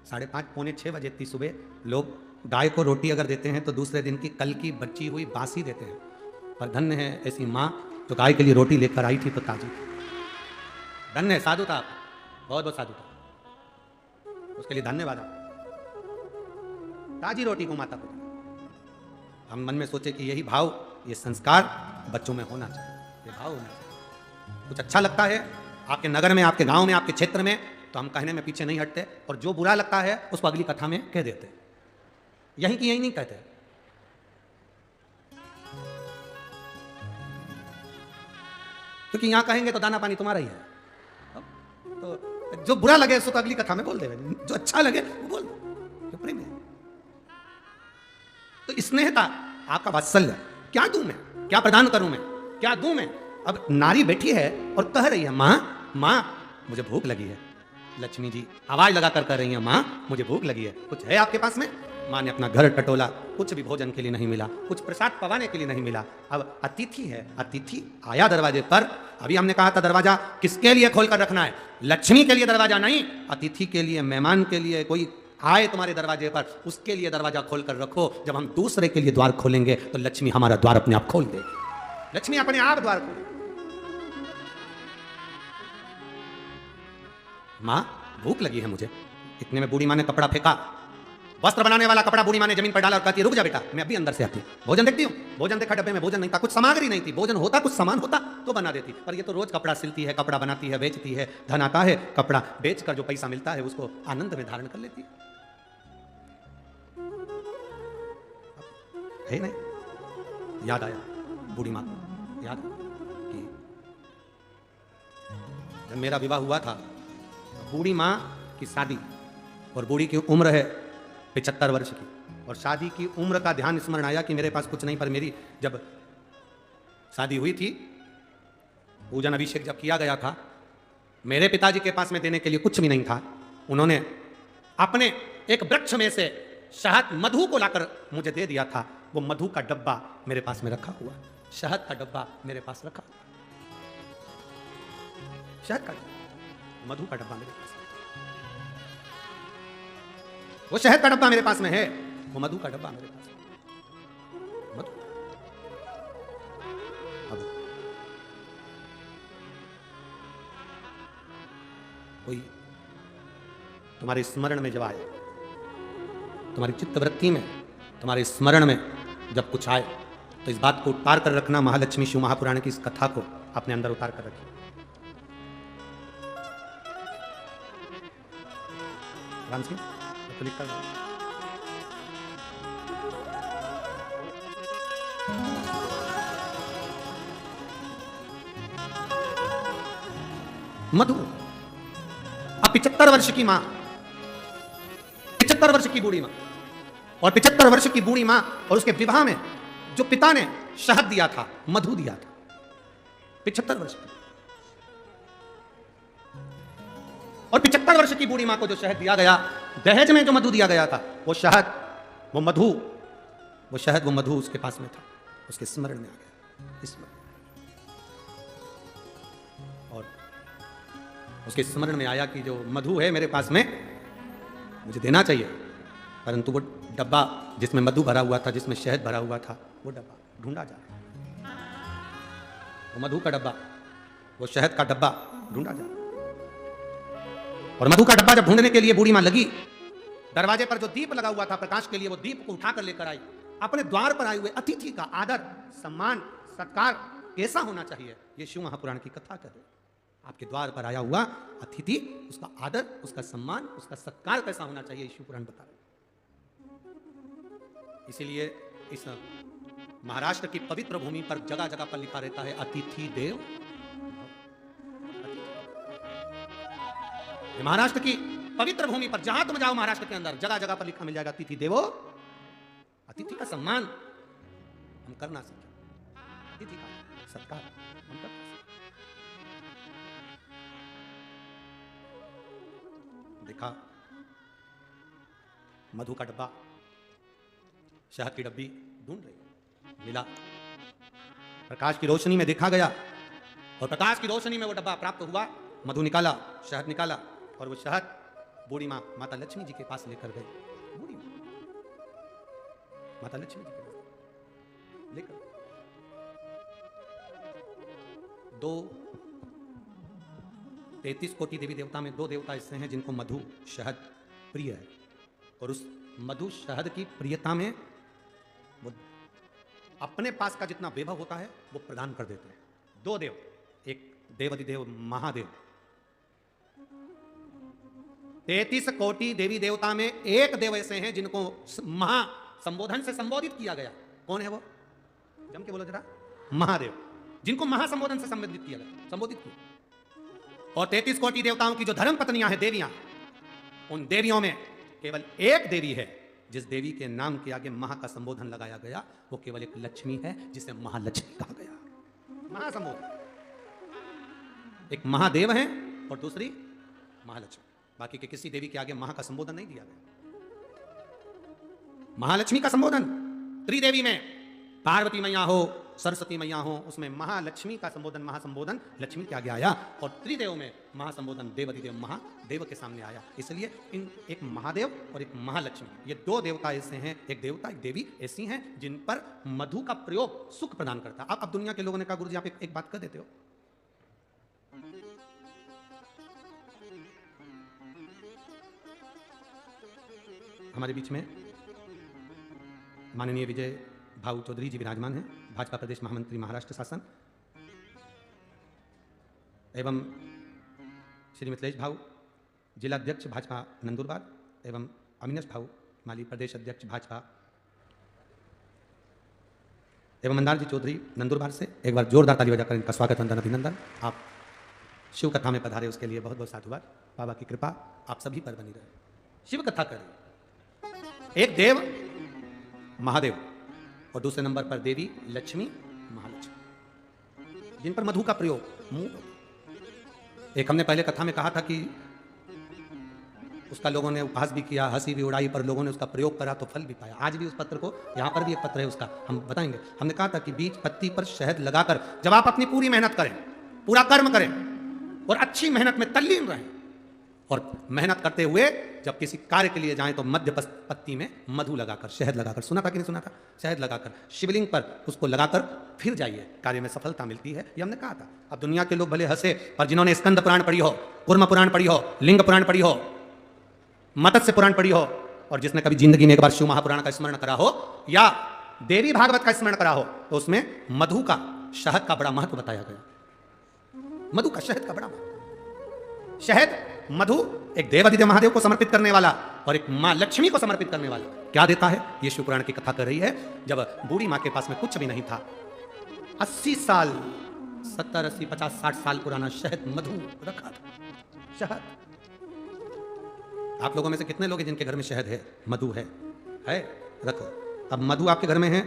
5:30 पौने 6 बजे इतनी सुबह लोग गाय को रोटी अगर देते हैं तो दूसरे दिन की कल की बची हुई बासी देते हैं। पर धन्य है ऐसी माँ जो गाय के लिए रोटी लेकर आई थी तो ताजी थी। धन्य है, साधु था, बहुत बहुत साधु था, उसके लिए धन्यवाद। ताजी रोटी को माता को हम मन में सोचे कि यही भाव, ये संस्कार बच्चों में होना चाहिए, ये भाव होना चाहिए। कुछ अच्छा लगता है आपके नगर में, आपके गांव में, आपके क्षेत्र में, तो हम कहने में पीछे नहीं हटते, और जो बुरा लगता है उसको अगली कथा में कह देते, यहीं की यहीं नहीं कहते। क्योंकि यहां कहेंगे तो दाना पानी तुम्हारा ही है। तो जो बुरा लगे उसको तो अगली कथा में बोल दे, जो अच्छा लगे वो बोल दो, जो प्रेम है। तो स्नेहता, आपका वात्सल्य, क्या दूं मैं, क्या प्रदान करूं मैं, क्या दूं मैं। अब नारी बैठी है और कह रही है, माँ माँ मुझे भूख लगी है। लक्ष्मी जी आवाज लगाकर कह रही है, माँ मुझे भूख लगी है, कुछ है आपके पास में? माँ ने अपना घर टटोला, कुछ भी भोजन के लिए नहीं मिला, कुछ प्रसाद पवाने के लिए नहीं मिला। अब अतिथि है, अतिथि आया दरवाजे पर। अभी हमने कहा था दरवाजा किसके लिए खोलकर रखना है? लक्ष्मी के लिए दरवाजा नहीं, अतिथि के लिए, मेहमान के लिए। कोई आए तुम्हारे दरवाजे पर, उसके लिए दरवाजा खोलकर रखो। जब हम दूसरे के लिए द्वार खोलेंगे तो लक्ष्मी हमारा द्वार अपने आप खोल देगी। लक्ष्मी अपने आप द्वार खोले। माँ भूख लगी है मुझे। इतने में बूढ़ी माँ ने कपड़ा फेंका, वस्त्र बनाने वाला कपड़ा बूढ़ी माँ ने जमीन पर डाला और कहती है, रुक जा बेटा, मैं अभी अंदर से आती हूँ, भोजन देखती हूँ। भोजन देखा, डब्बे में भोजन नहीं था, कुछ सामग्री नहीं थी। भोजन होता, कुछ सामान होता तो बना देती, पर ये तो रोज कपड़ा सिलती है, कपड़ा बनाती है, बेचती है, धन आता है, कपड़ा बेचकर जो पैसा मिलता है उसको आनंद में धारण कर लेती है नहीं। याद आया बूढ़ी माँ को, याद कि जब मेरा विवाह हुआ था, बूढ़ी माँ की शादी, और बूढ़ी की उम्र है 75 वर्ष की, और शादी की उम्र का ध्यान स्मरण आया कि मेरे पास कुछ नहीं, पर मेरी जब शादी हुई थी, पूजन अभिषेक जब किया गया था, मेरे पिताजी के पास में देने के लिए कुछ भी नहीं था। उन्होंने अपने एक वृक्ष में से शहद, मधु को लाकर मुझे दे दिया था। वो मधु का डब्बा मेरे पास में रखा हुआ, शहद का डब्बा मेरे पास रखा, शहद का मधु का डब्बा मेरे पास, वो शहद का डब्बा मेरे पास में है, वो मधु का डब्बा मेरे पास है। मधु। अब कोई तुम्हारे स्मरण में जब आए, तुम्हारी चित्तवृत्ति में, तुम्हारे स्मरण में जब कुछ आए, तो इस बात को उतार कर रखना। महालक्ष्मी शिव महापुराण की इस कथा को अपने अंदर उतार कर रखिए। राम सिंह, तो लिखा मधु। अब 75 वर्ष की मां, 75 वर्ष की बूढ़ी मां, और 75 वर्ष की बूढ़ी मां, और उसके विवाह में जो पिता ने शहद दिया था, मधु दिया था, 75 वर्ष की, और 75 वर्ष की बूढ़ी मां को जो शहद दिया गया, दहेज में जो मधु दिया गया था, वो शहद, वो मधु, वो शहद, वो मधु उसके पास में था, उसके स्मरण में आ गया, स्मरण, और उसके स्मरण में आया कि जो मधु है मेरे पास में, मुझे देना चाहिए, परंतु वो डब्बा जिसमें मधु भरा हुआ था, जिसमें शहद भरा हुआ था, वो डब्बा ढूंढा जा रहा है, वो मधु का डब्बा, वो शहद का डब्बा ढूंढा जा रहा है। और मधु का डब्बा जब ढूंढने के लिए बूढ़ी मां लगी, दरवाजे पर जो दीप लगा हुआ था प्रकाश के लिए, वो दीप को उठाकर लेकर आई। अपने द्वार पर आए हुए अतिथि का आदर, सम्मान, सत्कार कैसा होना चाहिए, ये शिव महापुराण की कथा कर रहे। आपके द्वार पर आया हुआ अतिथि, उसका आदर, उसका सम्मान, उसका सत्कार कैसा होना चाहिए, शिव पुराण बता रहे। इसीलिए इस महाराष्ट्र की पवित्र भूमि पर जगह जगह पर लिखा रहता है अतिथि देव। महाराष्ट्र की पवित्र भूमि पर जहां तुम जाओ महाराष्ट्र के अंदर, जगह जगह पर लिखा मिल जाएगा अतिथि देवो। अतिथि का सम्मान हम करना सीखें, अतिथि का सत्कार हम करना सीखें। देखा मधु का डब्बा, शहद की डब्बी ढूंढ रही, मिला, प्रकाश की रोशनी में देखा गया, और प्रकाश की रोशनी में वो डब्बा प्राप्त हुआ। मधु निकाला, शहद निकाला, और वो शहद बूढ़ी मां माता लक्ष्मी जी के पास लेकर गई। बूढ़ी मां माता लक्ष्मी जी के पास लेकर 33 कोटि देवी देवता में 2 देवता ऐसे हैं जिनको मधु शहद प्रिय है, और उस मधु शहद की प्रियता में वो अपने पास का जितना वैभव होता है वो प्रदान कर देते हैं। 2 देव, एक देवाधिदेव महादेव, 33 कोटि देवी देवता में एक देव ऐसे हैं जिनको महा संबोधन से संबोधित किया गया। कौन है वो? जम के बोलो जरा। महादेव, जिनको महासंबोधन से संबोधित किया गया, संबोधित किया। और 33 कोटि देवताओं की जो धर्म पत्नियां हैं, देवियां, उन देवियों में केवल एक देवी है जिस देवी के नाम के आगे महा का संबोधन लगाया गया, वो केवल एक लक्ष्मी है जिसे महालक्ष्मी कहा गया। महासंबोधन, एक महादेव है और दूसरी महालक्ष्मी। बाकी के किसी देवी के आगे महा का संबोधन नहीं दिया गया। महालक्ष्मी का संबोधन त्रिदेवी में, पार्वती मैया हो, सरस्वती मैया हो, उसमें महालक्ष्मी का संबोधन, महासंबोधन लक्ष्मी के आगे आया, और त्रिदेव में महासंबोधन देवाधिदेव महादेव के सामने आया। इसलिए इन एक महादेव और एक महालक्ष्मी, ये 2 देवता ऐसे हैं, एक देवता एक देवी ऐसी हैं जिन पर मधु का प्रयोग सुख प्रदान करता। अब दुनिया के लोगों ने कहा गुरु जी आप एक बात कर देते हो, हमारे बीच में माननीय विजय भाऊ चौधरी जी विराजमान हैं, भाजपा प्रदेश महामंत्री महाराष्ट्र शासन, एवं श्री मिथिलेश भाऊ जिला अध्यक्ष भाजपा नंदुरबार, एवं अविनाश भाऊ माली प्रदेश अध्यक्ष भाजपा, एवं मंदार जी चौधरी नंदुरबार से। एक बार जोरदार ताली बजाकर इनका स्वागत, वंदन, अभिनंदन। आप शिव कथा में पधारे उसके लिए बहुत बहुत साधुवाद। बाबा की कृपा आप सभी पर बनी रहे। शिव कथा करें, एक देव महादेव और दूसरे नंबर पर देवी लक्ष्मी महालक्ष्मी, जिन पर मधु का प्रयोग मूल। एक हमने पहले कथा में कहा था कि उसका लोगों ने उपहास भी किया, हंसी भी उड़ाई, पर लोगों ने उसका प्रयोग करा तो फल भी पाया। आज भी उस पत्र को, यहाँ पर भी एक पत्र है उसका, हम बताएंगे। हमने कहा था कि बीज पत्ती पर शहद लगाकर जब आप अपनी पूरी मेहनत करें, पूरा कर्म करें और अच्छी मेहनत में तल्लीन रहें, और मेहनत करते हुए जब किसी कार्य के लिए जाएं तो मध्य पत्ती में मधु लगाकर, शहद लगाकर, सुना था कि नहीं सुना था, शहद लगाकर शिवलिंग पर उसको लगाकर फिर जाइए, कार्य में सफलता मिलती है। ये हमने कहा था। अब दुनिया के लोग भले हंसे, पर जिन्होंने स्कंद पुराण पढ़ी हो, कूर्म पुराण पढ़ी हो, लिंग पुराण पढ़ी हो, मत्स्य पुराण पढ़ी हो, और जिसने कभी जिंदगी में एक बार शिव महापुराण का स्मरण करा हो या देवी भागवत का स्मरण करा हो, तो उसमें मधु का, शहद का बड़ा महत्व बताया गया। मधु का, शहद का बड़ा महत्व। शहद, मधु एक देवाधिदेव महादेव को समर्पित करने वाला और एक मां लक्ष्मी को समर्पित करने वाला क्या देता है, ये शिव पुराण की कथा कर रही है। जब बूढ़ी मां के पास में कुछ भी नहीं था, 80 साल 70, 80, 50, 60 साल पुराना शहद मधु रखा था। शहद, आप लोगों में से कितने लोग हैं जिनके घर में शहद है, मधु है? रखो। अब मधु आपके घर में है,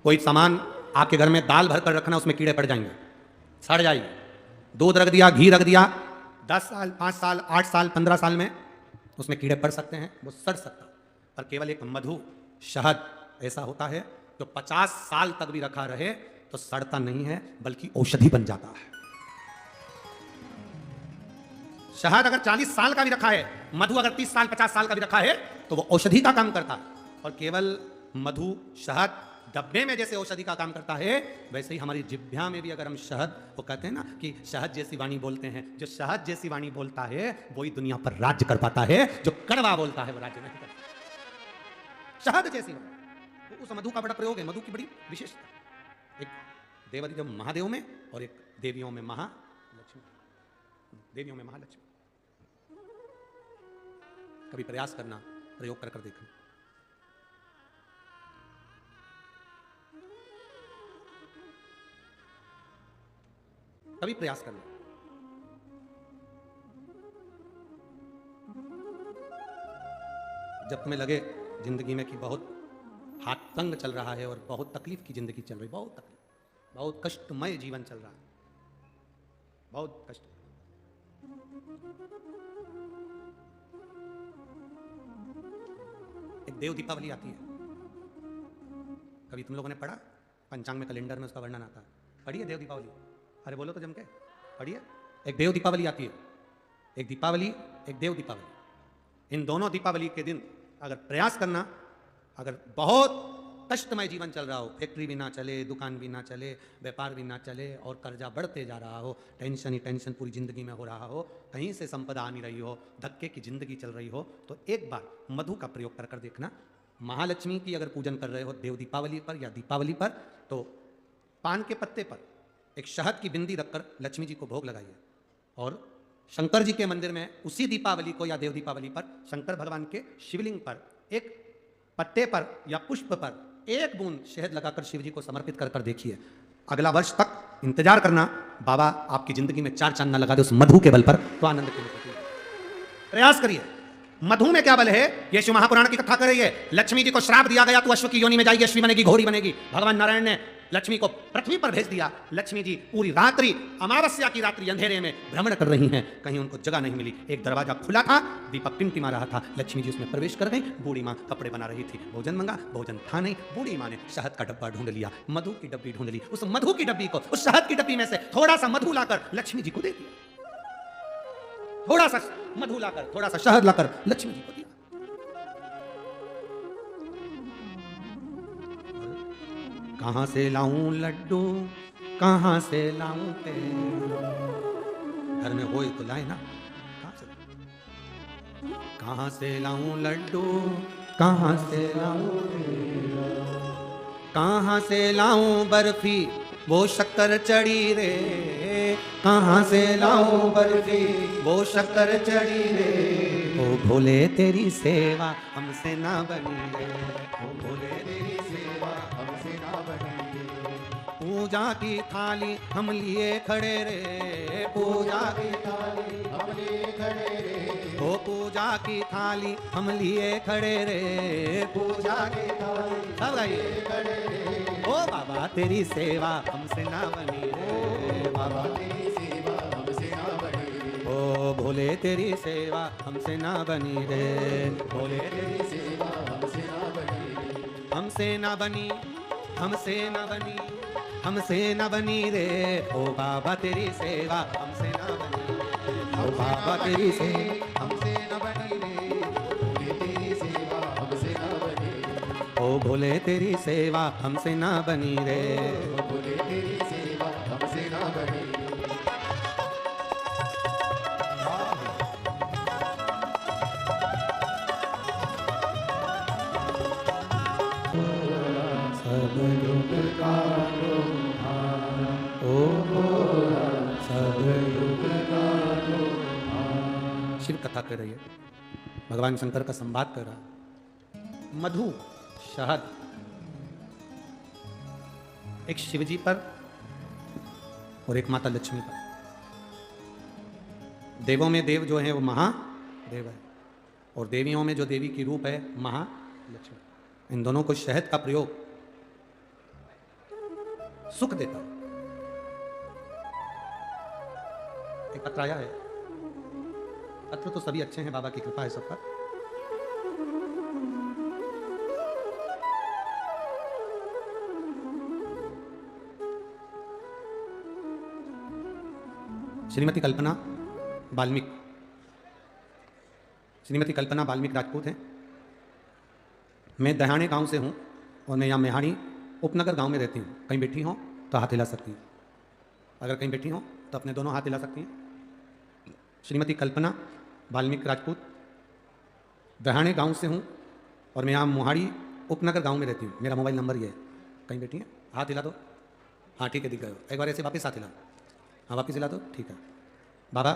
कोई सामान आपके घर में दाल भर कर रखना, उसमें कीड़े पड़ जाएंगे, सड़ जाएगी। दूध रख दिया, घी रख दिया, 10 साल, 5 साल, 8 साल, 15 साल में उसमें कीड़े पड़ सकते हैं, वो सड़ सकता है। पर केवल एक मधु, शहद ऐसा होता है जो 50 साल तक भी रखा रहे तो सड़ता नहीं है, बल्कि औषधि बन जाता है। शहद अगर 40 साल का भी रखा है, मधु अगर 30 साल, 50 साल का भी रखा है, तो वो औषधि का काम करता है। और केवल मधु, शहद डब्बे में जैसे औषधि का काम करता है, वैसे ही हमारी जिह्वा में भी अगर हम शहद, वो कहते हैं ना कि शहद जैसी वाणी बोलते हैं, जो शहद जैसी वाणी बोलता है वही दुनिया पर राज्य कर पाता है, जो कड़वा बोलता है वो राज्य नहीं करता। शहद जैसी वाणी, तो उस मधु का बड़ा प्रयोग है, मधु की बड़ी विशेषता। एक देवाधिदेव महादेव में और एक देवियों में महालक्ष्मी, देवियों में महालक्ष्मी। कभी प्रयास करना, प्रयोग कर देखना। कभी प्रयास करना। जब तुम्हें लगे जिंदगी में कि बहुत हाथ तंग चल रहा है और बहुत तकलीफ की जिंदगी चल रही, बहुत तकलीफ, बहुत कष्टमय जीवन चल रहा है, बहुत कष्ट। एक देव दीपावली आती है, कभी तुम लोगों ने पढ़ा? पंचांग में, कैलेंडर में उसका वर्णन आता है। पढ़िए देव दीपावली, अरे बोलो तो जम के पढ़िए। एक देव दीपावली आती है, एक दीपावली, एक देव दीपावली। इन दोनों दीपावली के दिन अगर प्रयास करना, अगर बहुत कष्टमय जीवन चल रहा हो, फैक्ट्री भी ना चले, दुकान भी ना चले, व्यापार भी ना चले और कर्जा बढ़ते जा रहा हो, टेंशन ही टेंशन पूरी जिंदगी में हो रहा हो, कहीं से संपदा आ नहीं रही हो, धक्के की जिंदगी चल रही हो, तो एक बार मधु का प्रयोग कर देखना। महालक्ष्मी की अगर पूजन कर रहे हो देव दीपावली पर या दीपावली पर, तो पान के पत्ते पर एक शहद की बिंदी रखकर लक्ष्मी जी को भोग लगाइए। और शंकर जी के मंदिर में उसी दीपावली को या देव दीपावली पर शंकर भगवान के शिवलिंग पर एक पत्ते पर या पुष्प पर एक बूंद शहद लगाकर शिव जी को समर्पित कर देखिए। अगला वर्ष तक इंतजार करना, बाबा आपकी जिंदगी में 4 चांद न लगा दे उस मधु के बल पर, तो आनंद के लिए प्रयास करिए। मधु में क्या बल है? ये शिव महापुराण की कथा कर रही है। लक्ष्मी जी को श्राप दिया गया, तू अश्व की योनि में जाएगी, अश्वी बनेगी, घोड़ी बनेगी। भगवान नारायण ने लक्ष्मी को पृथ्वी पर भेज दिया। लक्ष्मी जी पूरी रात्रि, अमावस्या की रात्रि अंधेरे में भ्रमण कर रही हैं, कहीं उनको जगह नहीं मिली। एक दरवाजा खुला था, दीपक टिमटिमा रहा था, लक्ष्मी जी उसमें प्रवेश कर गई। बूढ़ी माँ कपड़े बना रही थी, भोजन मंगा, भोजन था नहीं। बूढ़ी माँ ने शहद का डब्बा ढूंढ लिया, मधु की डब्बी ढूंढ ली। उस मधु की डब्बी को, उस शहद की डब्बी में से थोड़ा सा मधु लाकर लक्ष्मी जी को दे दिया। थोड़ा सा मधु लाकर, थोड़ा सा शहद लाकर लक्ष्मी जी को दिया। कहां से लाऊं लड्डू, कहां से लाऊं तेल, घर में होए तो लाए ना, कहां से लाऊं लड्डू, कहां से लाऊं तेल, कहां से लाऊं बर्फी वो शक्कर चढ़ी रे, कहां से लाऊं बर्फी वो शक्कर चढ़ी रे। ओ भोले तेरी सेवा हमसे ना बनी रे, ओ भोले तेरी सेवा हमसे ना बनी रे। पूजा की थाली हम लिए खड़े रे, पूजा की थाली हम लिए खड़े रे, ओ पूजा की थाली हम लिए खड़े रे, पूजा की थाली सब गाइए खड़े रे। ओ बाबा तेरी सेवा हमसे ना बनी रे, बाबा तेरी सेवा हमसे ना बनी रे। ओ भोले तेरी सेवा हमसे ना बनी रे, भोले तेरी सेवा हमसे ना बनी रे। हमसे ना बनी, हमसे ना बनी, हमसे ना बनी रे। ओ बाबा तेरी सेवा हमसे ना बनी रे, ओ बाबा तेरी सेवा हमसे ना बनी रे, भोले तेरी सेवा हमसे ना बनी रे। ओ भोले तेरी सेवा हमसे ना बनी रे, ओ भोले तेरी सेवा हमसे ना बनी रे। सब युग का लोहारा, ओ भोला सब युग का लोहारा। शिव कथा कर रही है, भगवान शंकर का संवाद कर रहा। मधु, शहद एक शिवजी पर और एक माता लक्ष्मी पर। देवों में देव जो है वो महादेव है, और देवियों में जो देवी की रूप है महालक्ष्मी। इन दोनों को शहद का प्रयोग सुख देता है। एक पत्र आया है, पत्र तो सभी अच्छे हैं, बाबा की कृपा है सब पर। श्रीमती कल्पना वाल्मीकि, श्रीमती कल्पना वाल्मीकि राजपूत हैं। मैं दहाने गांव से हूं और मैं यहाँ मेहाड़ी उपनगर गांव में रहती हूँ। कहीं बैठी हो तो हाथ हिला सकती हैं, अगर कहीं बैठी हो तो अपने दोनों हाथ हिला सकती हैं। श्रीमती कल्पना वाल्मीकि राजपूत, दहाने गांव से हूँ और मैं यहाँ मोहाड़ी उपनगर गांव में रहती हूँ। मेरा मोबाइल नंबर ये है। कहीं बैठी हैं, हाथ हिला दो। हाँ ठीक है, दिख गए हो। एक बार ऐसे वापस हाथ हिला, हाँ वापस हिला दो, ठीक है। बाबा,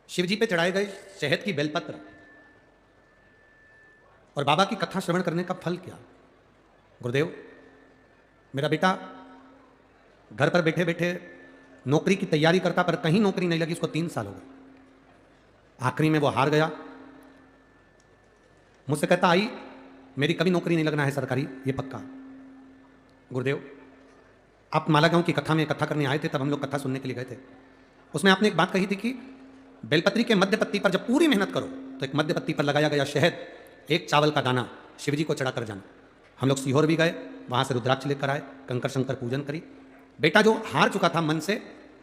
शिव जी पे चढ़ाए गए शहद की बेलपत्र और बाबा की कथा श्रवण करने का फल क्या? गुरुदेव, मेरा बेटा घर पर बैठे बैठे नौकरी की तैयारी करता, पर कहीं नौकरी नहीं लगी। उसको 3 साल हो गए। आखिरी में वो हार गया। मुझसे कहता, आई मेरी कभी नौकरी नहीं लगना है सरकारी, ये पक्का। गुरुदेव, आप माला गांव की कथा में कथा करने आए थे, तब हम लोग कथा सुनने के लिए गए थे। उसमें आपने एक बात कही थी कि बेलपत्री के मध्य पत्ती पर जब पूरी मेहनत करो तो एक मध्य पत्ती पर लगाया गया शहद, एक चावल का दाना शिव जी को चढ़ा कर जाना। हम लोग सीहोर भी गए, वहाँ से रुद्राक्ष लेकर आए, कंकर शंकर पूजन करी। बेटा जो हार चुका था मन से,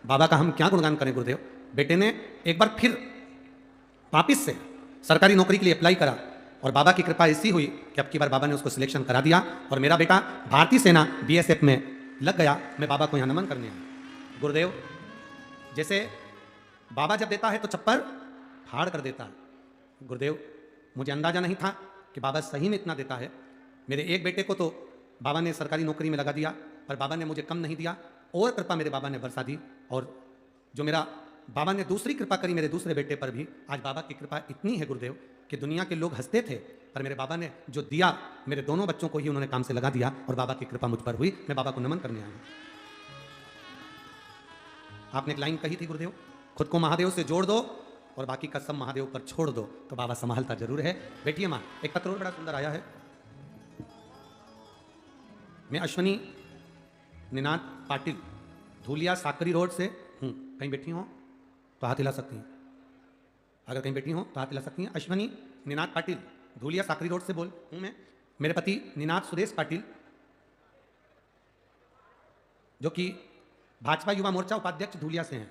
बाबा का हम क्या गुणगान करें गुरुदेव, बेटे ने एक बार फिर वापिस से सरकारी नौकरी के लिए अप्लाई करा और बाबा की कृपा ऐसी हुई कि अब की बार बाबा ने उसको सिलेक्शन करा दिया और मेरा बेटा भारतीय सेना BSF में लग गया। मैं बाबा को यहाँ नमन करने आया। गुरुदेव, जैसे बाबा जब देता है तो चप्पर फाड़ कर देता है। गुरुदेव, मुझे अंदाजा नहीं था कि बाबा सही में इतना देता है। मेरे एक बेटे को तो बाबा ने सरकारी नौकरी में लगा दिया, पर बाबा ने मुझे कम नहीं दिया, और कृपा मेरे बाबा ने बरसा दी। और जो मेरा बाबा ने दूसरी कृपा करी मेरे दूसरे बेटे पर भी, आज बाबा की कृपा इतनी है गुरुदेव कि दुनिया के लोग हंसते थे, पर मेरे बाबा ने जो दिया मेरे दोनों बच्चों को ही उन्होंने काम से लगा दिया और बाबा की कृपा मुझ पर हुई। मैं बाबा को नमन करने आया हूं। आपने एक लाइन कही थी गुरुदेव, खुद को महादेव से जोड़ दो और बाकी का सब महादेव पर छोड़ दो तो बाबा संभालता जरूर है। बैठिए माँ, एक पत्र और बड़ा सुंदर आया है। मैं अश्वनी निनाद पाटिल, धूलिया साकरी रोड से हूँ। कहीं बैठी हो तो हाथ हिला सकती हैं, अगर कहीं बैठी हो तो हाथ हिला सकती हैं। अश्वनी निनाद पाटिल, धूलिया साकरी रोड से बोल हूँ मैं। मेरे पति निनाद सुरेश पाटिल, जो कि भाजपा युवा मोर्चा उपाध्यक्ष धूलिया से हैं।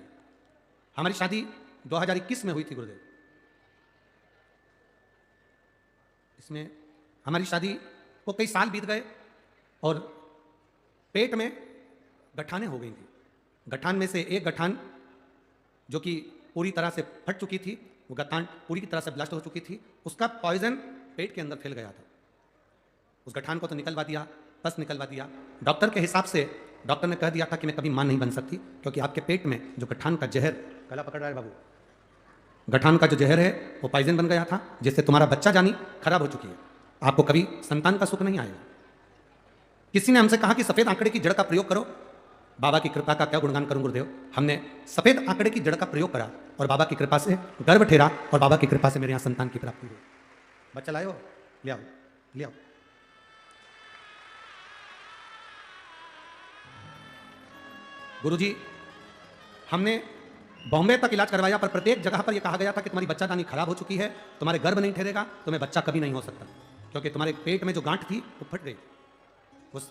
हमारी शादी 2021 में हुई थी गुरुदेव। इसमें हमारी शादी को कई साल बीत गए और पेट में गठानें हो गई थी। गठान में से एक गठान जो कि पूरी तरह से फट चुकी थी, वो गठान पूरी तरह से ब्लास्ट हो चुकी थी, उसका पॉइजन पेट के अंदर फैल गया था। उस गठान को तो निकलवा दिया, पस निकलवा दिया। डॉक्टर के हिसाब से डॉक्टर ने कह दिया था कि मैं कभी मां नहीं बन सकती, क्योंकि आपके पेट में जो गठान का जहर, गला पकड़ रहा है बाबू, गठान का जो जहर है वो पॉइजन बन गया था, जिससे तुम्हारा बच्चा जानी खराब हो चुकी है। आपको कभी संतान का सुख नहीं आएगा। किसी ने हमसे कहा कि सफेद आंकड़े की जड़ का प्रयोग करो। बाबा की कृपा का क्या गुणगान करूं गुरुदेव। हमने सफेद आंकड़े की जड़ का प्रयोग करा और बाबा की कृपा से गर्भ ठेरा और बाबा की कृपा से मेरे यहाँ संतान की प्राप्ति हुई। बच्चा लाए हो, ले आओ, ले आओ। गुरुजी, हमने बॉम्बे तक इलाज करवाया, पर प्रत्येक जगह पर यह कहा गया था कि तुम्हारी बच्चादानी खराब हो चुकी है, तुम्हारे गर्भ नहीं ठहरेगा, तुम्हें बच्चा कभी नहीं हो सकता, क्योंकि तुम्हारे पेट में जो गांठ थी वो फट गई, वो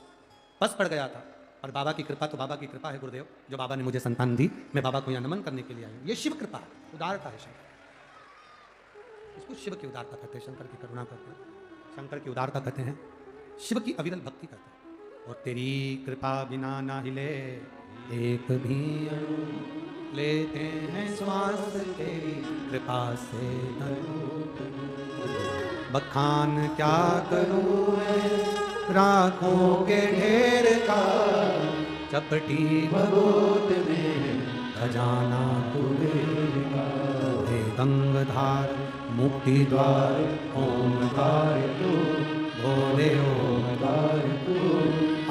पस पड़ गया था। और बाबा की कृपा तो बाबा की कृपा है गुरुदेव, जो बाबा ने मुझे संतान दी। मैं बाबा को यहाँ नमन करने के लिए आया हूँ। ये शिव कृपा, उदारता है शंकर, इसको शिव की उदारता कहते हैं, शंकर की करुणा कहते हैं, शंकर की उदारता कहते हैं, शिव की अविरल भक्ति कहते हैं। और तेरी कृपा बिना ना हिले एक भी अणु, लेते हैं श्वास तेरी कृपा से बखान क्या करूँ राखों के ढेर का, चपटी भगोत में खजाना तुझेगा। हे गंगाधार मुक्ति द्वार ओमकार तू, भोले ओमकार तू,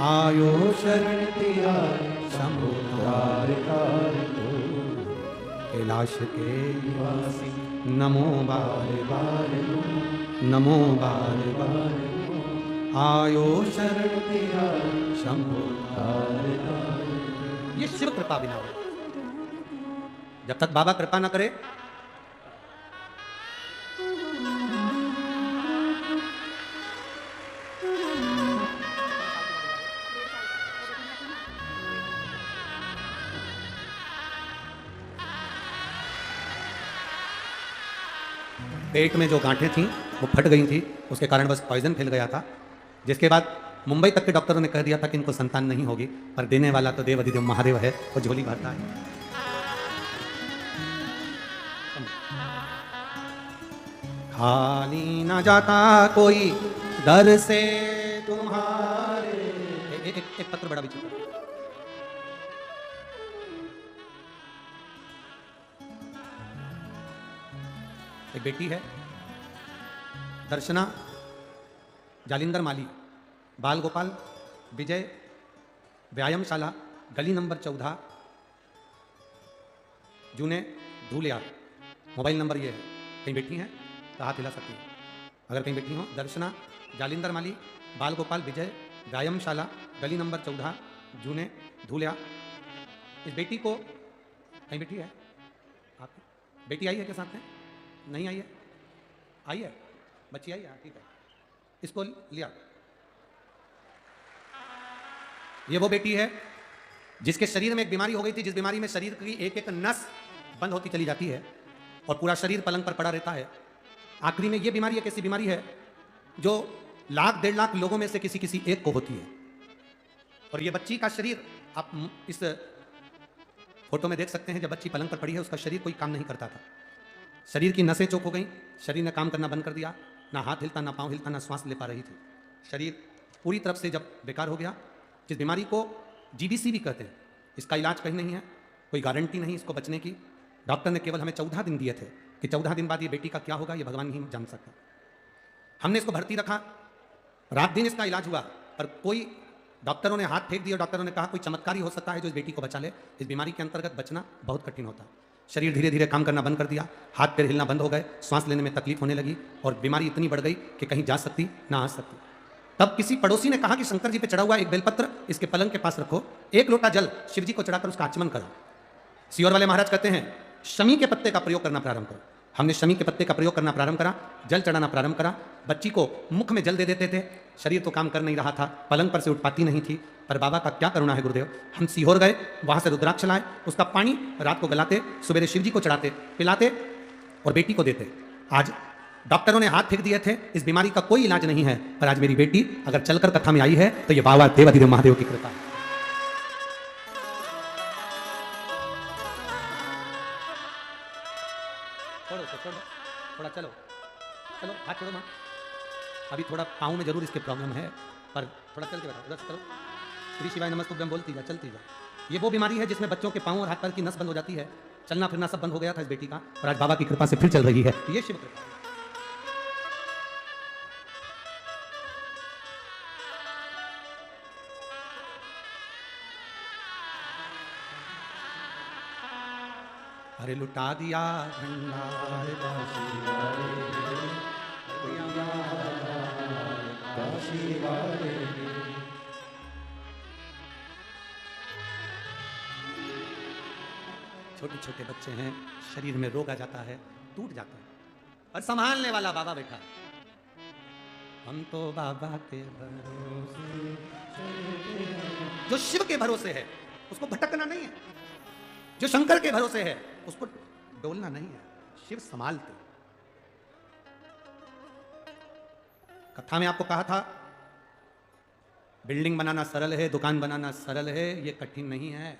आयो शरण तिया शंभो कैलाश के निवासी नमो बारे बारे नमो बारे बारे आयो शरण तेरा शंभो। ये शिव कृपा बिना हो। जब तक बाबा कृपा ना करे पेट में जो गांठें थीं वो फट गई थी, उसके कारण बस पॉइजन फैल गया था, जिसके बाद मुंबई तक के डॉक्टरों ने कह दिया था कि इनको संतान नहीं होगी, पर देने वाला तो देव अधिदेव महादेव है, वो झोली भरता है। खाली ना जाता कोई दर से तुम्हारे। एक पत्र बड़ा विचित्र। एक बेटी है दर्शना जालिंदर माली, बाल गोपाल विजय व्यायामशाला, गली नंबर 14, जूने धूलिया। मोबाइल नंबर ये है। कहीं बैठी हैं तो हाथ हिला सकती हैं अगर कहीं बैठी हो। दर्शना जालिंदर माली, बाल गोपाल विजय व्यायामशाला, गली नंबर 14, जूने धूलिया। इस बेटी को कहीं बैठी है आप? बेटी आई है क्या साथ में? नहीं आई है? आई है बच्ची, आई है, ठीक है, इसको लिया। ये वो बेटी है जिसके शरीर में एक बीमारी हो गई थी, जिस बीमारी में शरीर की एक एक नस बंद होती चली जाती है और पूरा शरीर पलंग पर पड़ा रहता है। आखिरी में ये बीमारी एक ऐसी बीमारी है जो 1,00,000 1,50,000 लोगों में से किसी किसी एक को होती है। और ये बच्ची का शरीर आप इस फोटो में देख सकते हैं। जब बच्ची पलंग पर पड़ी है उसका शरीर कोई काम नहीं करता था, शरीर की नसें चौक हो गई, शरीर ने काम करना बंद कर दिया, ना हाथ हिलता, ना पांव हिलता, ना श्वास ले पा रही थी। शरीर पूरी तरफ से जब बेकार हो गया, जिस बीमारी को जीबीसी भी कहते हैं, इसका इलाज कहीं नहीं है, कोई गारंटी नहीं इसको बचने की। डॉक्टर ने केवल हमें 14 दिन दिए थे कि 14 दिन बाद ये बेटी का क्या होगा ये भगवान ही जान सकता। हमने इसको भर्ती रखा, रात दिन इसका इलाज हुआ, पर कोई डॉक्टरों ने हाथ फेंक दिया। डॉक्टरों ने कहा कोई चमत्कार ही हो सकता है जो इस बेटी को बचा ले। इस बीमारी के अंतर्गत बचना बहुत कठिन होता है। शरीर धीरे धीरे काम करना बंद कर दिया, हाथ पैर हिलना बंद हो गए, सांस लेने में तकलीफ होने लगी और बीमारी इतनी बढ़ गई कि कहीं जा सकती ना आ सकती। तब किसी पड़ोसी ने कहा कि शंकर जी पे चढ़ा हुआ एक बेलपत्र इसके पलंग के पास रखो, एक लोटा जल शिव जी को चढ़ाकर उसका आचमन करो। सियोर वाले महाराज कहते हैं शमी के पत्ते का प्रयोग करना प्रारंभ करो। हमने शमी के पत्ते का प्रयोग करना प्रारंभ करा, जल चढ़ाना प्रारंभ करा। बच्ची को मुख में जल दे देते थे, शरीर तो काम कर नहीं रहा था, पलंग पर से उठ पाती नहीं थी, पर बाबा का क्या करुणा है गुरुदेव। हम सीहोर गए, वहां से रुद्राक्ष लाए, उसका पानी रात को गलाते, सवेरे शिव जी को चढ़ाते, पिलाते और बेटी को देते। आज डॉक्टरों ने हाथ फेंक दिए थे, इस बीमारी का कोई इलाज नहीं है, पर आज मेरी बेटी अगर चलकर कथा में आई है तो ये बाबा देवाधिदेव महादेव की कृपा है। छोड़ो छोड़ो, थोड़ा चलो चलो, हाथ छोड़ो माँ। अभी थोड़ा पाँव में जरूर इसके प्रॉब्लम है, पर थोड़ा चल के बताओ, उधर करो। श्री शिवाय नमस्तुभ्यम बोलती जा, चलती जा। ये वो बीमारी है जिसमें बच्चों के पाँव और हाथ पैर की नस बंद हो जाती है, चलना फिरना सब बंद हो गया था इस बेटी का, और आज बाबा की कृपा से फिर चल रही है। ये शिव कृपा है। अरे लुटा दिया भंडार छोटे छोटे बच्चे हैं, शरीर में रोग आ जाता है, टूट जाता है, और संभालने वाला बाबा बैठा है। हम तो बाबा के भरोसे, जो शिव के भरोसे है उसको भटकना नहीं है, जो शंकर के भरोसे है उसको डोलना नहीं है। शिव संभालते। कथा में आपको कहा था बिल्डिंग बनाना सरल है, दुकान बनाना सरल है, ये कठिन नहीं है।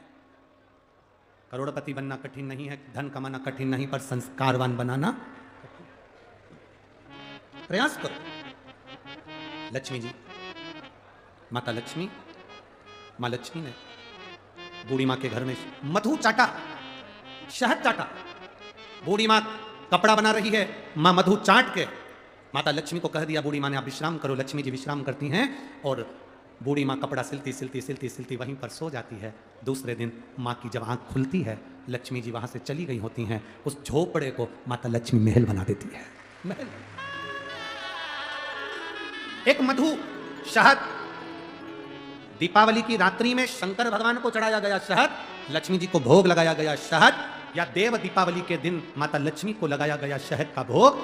करोड़पति बनना कठिन नहीं है, धन कमाना कठिन नहीं, पर संस्कारवान बनाना प्रयास करो। लक्ष्मी जी, माता लक्ष्मी, माँ लक्ष्मी ने बूढ़ी माँ के घर में मधु चाटा, शहद चाटा। बूढ़ी माँ कपड़ा बना रही है, माँ मधु चाट के माता लक्ष्मी को कह दिया, बूढ़ी माँ ने आप विश्राम करो। लक्ष्मी जी विश्राम करती हैं और बूढ़ी माँ कपड़ा सिलती सिलती सिलती सिलती वहीं पर सो जाती है। दूसरे दिन माँ की जब आँख खुलती है, लक्ष्मी जी वहाँ से चली गई होती हैं। उस झोपड़े को माता लक्ष्मी महल बना देती है। महल। एक मधु शहद, दीपावली की रात्रि में शंकर भगवान को चढ़ाया गया शहद, लक्ष्मी जी को भोग लगाया गया शहद, या देव दीपावली के दिन माता लक्ष्मी को लगाया गया शहद का भोग,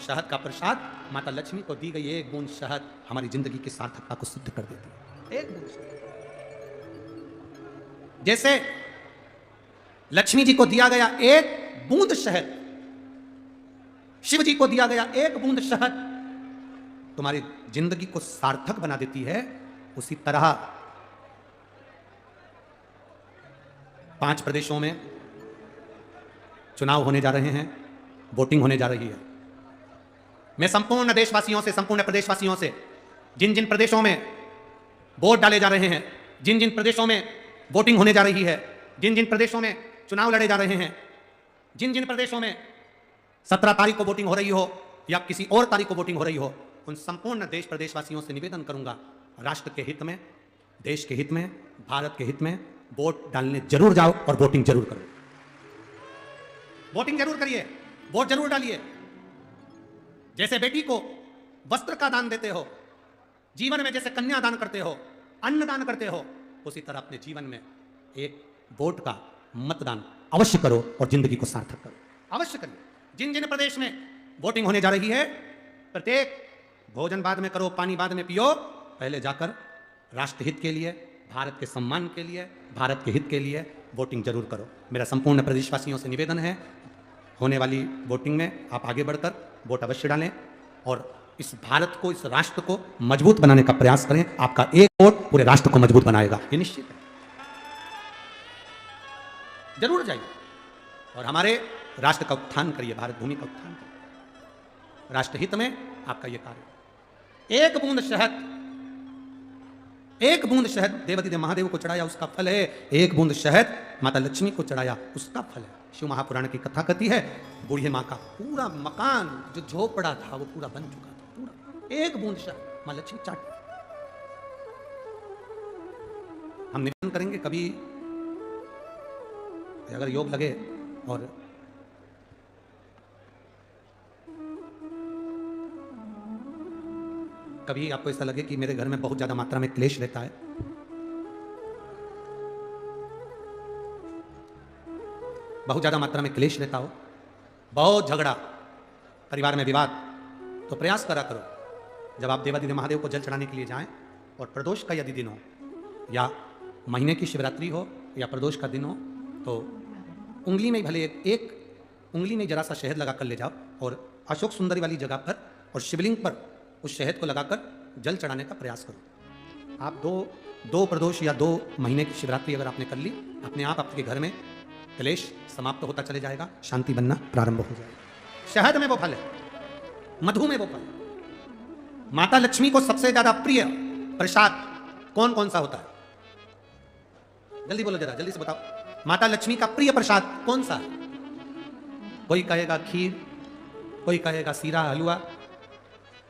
शहद का प्रसाद, माता लक्ष्मी को दी गई एक बूंद शहद हमारी जिंदगी की सार्थकता को सिद्ध कर देती है। एक बूंद शहद। जैसे लक्ष्मी जी को दिया गया एक बूंद शहद, शिव जी को दिया गया एक बूंद शहद तुम्हारी जिंदगी को सार्थक बना देती है, उसी तरह 5 प्रदेशों में चुनाव होने जा रहे हैं, वोटिंग होने जा रही है। मैं संपूर्ण देशवासियों से, संपूर्ण प्रदेशवासियों से, जिन जिन प्रदेशों में वोट डाले जा रहे हैं, जिन जिन प्रदेशों में वोटिंग होने जा रही है, जिन जिन प्रदेशों में चुनाव लड़े जा रहे हैं, जिन जिन प्रदेशों में 17 तारीख को वोटिंग हो रही हो या किसी और तारीख को वोटिंग हो रही हो, उन संपूर्ण देश प्रदेशवासियों से निवेदन करूंगा, राष्ट्र के हित में, देश के हित में, भारत के हित में वोट डालने जरूर जाओ और वोटिंग जरूर करो। वोटिंग जरूर करिए, वोट जरूर डालिए। जैसे बेटी को वस्त्र का दान देते हो, जीवन में जैसे कन्या दान करते हो, अन्न दान करते हो, उसी तरह अपने जीवन में एक वोट का मतदान अवश्य करो और जिंदगी को सार्थक करो। अवश्य करिए। जिन जिन प्रदेश में वोटिंग होने जा रही है, प्रत्येक भोजन बाद में करो, पानी बाद में पियो, पहले जाकर राष्ट्र हित के लिए, भारत के सम्मान के लिए, भारत के हित के लिए वोटिंग जरूर करो। मेरा संपूर्ण प्रदेशवासियों से निवेदन है, होने वाली वोटिंग में आप आगे बढ़कर वोट अवश्य डालें और इस भारत को, इस राष्ट्र को मजबूत बनाने का प्रयास करें। आपका एक वोट पूरे राष्ट्र को मजबूत बनाएगा, ये निश्चित है। जरूर जाइए और हमारे राष्ट्र का उत्थान करिए, भारत भूमि का उत्थान करिए। राष्ट्र हित में आपका यह कार्य। एक बूंद शहद, एक बूंद शहद देवाधिदेव महादेव को चढ़ाया, उसका फल है। एक बूंद शहद माता लक्ष्मी को चढ़ाया, उसका फल है। शिव महापुराण की कथा कहती है, बूढ़ी माँ का पूरा मकान जो झोपड़ा था वो पूरा बन चुका था, पूरा। एक बूंद शहद माँ लक्ष्मी चाट। हम निवेदन करेंगे, कभी अगर योग लगे और कभी आपको ऐसा लगे कि मेरे घर में बहुत ज्यादा मात्रा में क्लेश रहता है, बहुत ज्यादा मात्रा में क्लेश रहता हो, बहुत झगड़ा, परिवार में विवाद, तो प्रयास करा करो जब आप देवाधिदेव महादेव को जल चढ़ाने के लिए जाएं और प्रदोष का यदि दिन हो या महीने की शिवरात्रि हो या प्रदोष का दिन हो, तो उंगली में भले एक उंगली में जरा सा शहद लगा कर ले जाओ और अशोक सुंदरी वाली जगह पर और शिवलिंग पर उस शहद को लगाकर जल चढ़ाने का प्रयास करो। आप दो प्रदोष या 2 महीने की शिवरात्रि अगर आपने कर ली, अपने आप आपके घर में क्लेश समाप्त होता चले जाएगा, शांति बनना प्रारंभ हो जाएगा। शहद में वो फल है, मधु में वो फल है। माता लक्ष्मी को सबसे ज्यादा प्रिय प्रसाद कौन कौन सा होता है? जल्दी बोलो जरा, जल्दी से बताओ। माता लक्ष्मी का प्रिय प्रसाद कौन सा है? कोई कहेगा खीर, कोई कहेगा सीरा हलवा,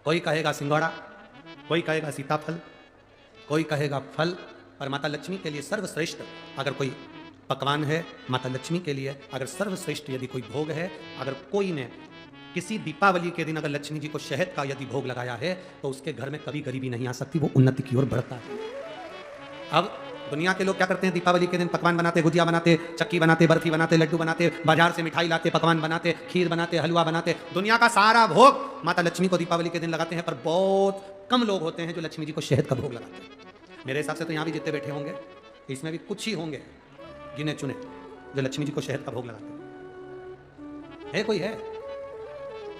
कोई कहेगा सिंघाड़ा, कोई कहेगा सीताफल, कोई कहेगा फल। पर माता लक्ष्मी के लिए सर्वश्रेष्ठ अगर कोई पकवान है, माता लक्ष्मी के लिए अगर सर्वश्रेष्ठ यदि कोई भोग है, अगर कोई ने किसी दीपावली के दिन अगर लक्ष्मी जी को शहद का यदि भोग लगाया है, तो उसके घर में कभी गरीबी नहीं आ सकती, वो उन्नति की ओर बढ़ता है। अब दुनिया के लोग क्या करते हैं? दीपावली के दिन पकवान बनाते, गुजिया बनाते, चक्की बनाते, बर्फी बनाते, लड्डू बनाते, बाजार से मिठाई लाते, पकवान बनाते, खीर बनाते, हलवा बनाते, दुनिया का सारा भोग माता लक्ष्मी को दीपावली के दिन लगाते हैं। पर बहुत कम लोग होते हैं जो लक्ष्मी जी को शहद का भोग लगाते हैं। मेरे हिसाब से तो यहाँ भी जितने बैठे होंगे, इसमें भी कुछ ही होंगे गिने चुने जो लक्ष्मी जी को शहद का भोग लगाते हैं। है कोई है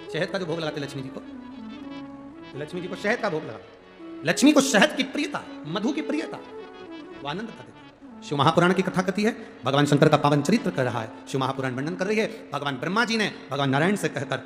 शहद का जो भोग लगाते लक्ष्मी जी को? लक्ष्मी जी को शहद का भोग लगाते। लक्ष्मी को शहद की प्रियता, मधु की प्रियता, वो आनंद का देता। शिव महापुराण की कथा कहती है, भगवान शंकर का पावन चरित्र कर रहा है, शिव महापुराण वर्णन कर रही है। भगवान ब्रह्मा जी ने भगवान नारायण से कहकर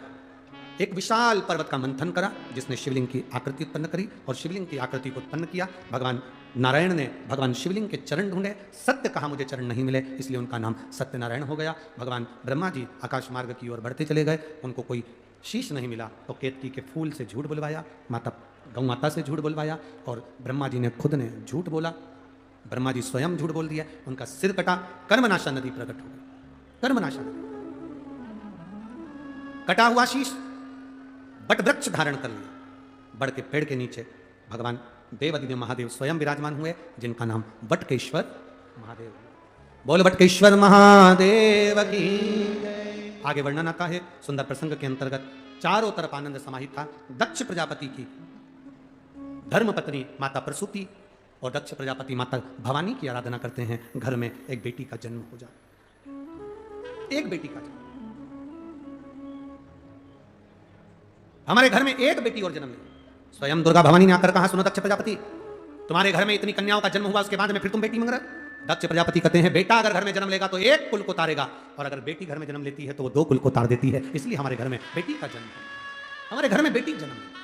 एक विशाल पर्वत का मंथन करा, जिसने शिवलिंग की आकृति उत्पन्न करी और शिवलिंग की आकृति को उत्पन्न किया। भगवान नारायण ने भगवान शिवलिंग के चरण ढूंढे, सत्य कहा मुझे चरण नहीं मिले, इसलिए उनका नाम सत्यनारायण हो गया। भगवान ब्रह्मा जी आकाश मार्ग की ओर बढ़ते चले गए, उनको कोई शीश नहीं मिला तो केतकी के फूल से झूठ बुलवाया। माता गौ माता से झूठ बोलवाया और ब्रह्मा जी ने खुद ने झूठ बोला। ब्रह्मा जी स्वयं झूठ बोल दिया, उनका सिर कटा, कर्मनाशा नदी प्रकट हो गई। कर्मनाशा नदी, कटा हुआ शीश बट वृक्ष धारण कर लिया। बड़ के पेड़ के नीचे भगवान देवादिदेव महादेव स्वयं विराजमान हुए, जिनका नाम वटकेश्वर महादेव। बोल वटकेश्वर महादेव की जय। आगे वर्णन आता है सुंदर प्रसंग के अंतर्गत। चारों तरफ आनंद समाहित था। दक्ष प्रजापति की धर्मपत्नी माता प्रसूति और दक्ष प्रजापति माता भवानी की आराधना करते हैं। घर में एक बेटी का जन्म हो जाए, एक बेटी का जन्म। हमारे घर में एक बेटी और जन्म ले। स्वयं दुर्गा भवानी ने आकर कहा, सुनो दक्ष प्रजापति, तुम्हारे घर में इतनी कन्याओं का जन्म हुआ, उसके बाद में फिर तुम बेटी मांग रहे। दक्ष प्रजापति कहते हैं, बेटा अगर घर में जन्म लेगा तो एक कुल को तारेगा, और अगर बेटी घर में जन्म लेती है तो वो 2 कुल को तार देती है। इसलिए हमारे घर में बेटी का जन्म है, हमारे घर में बेटी जन्म है।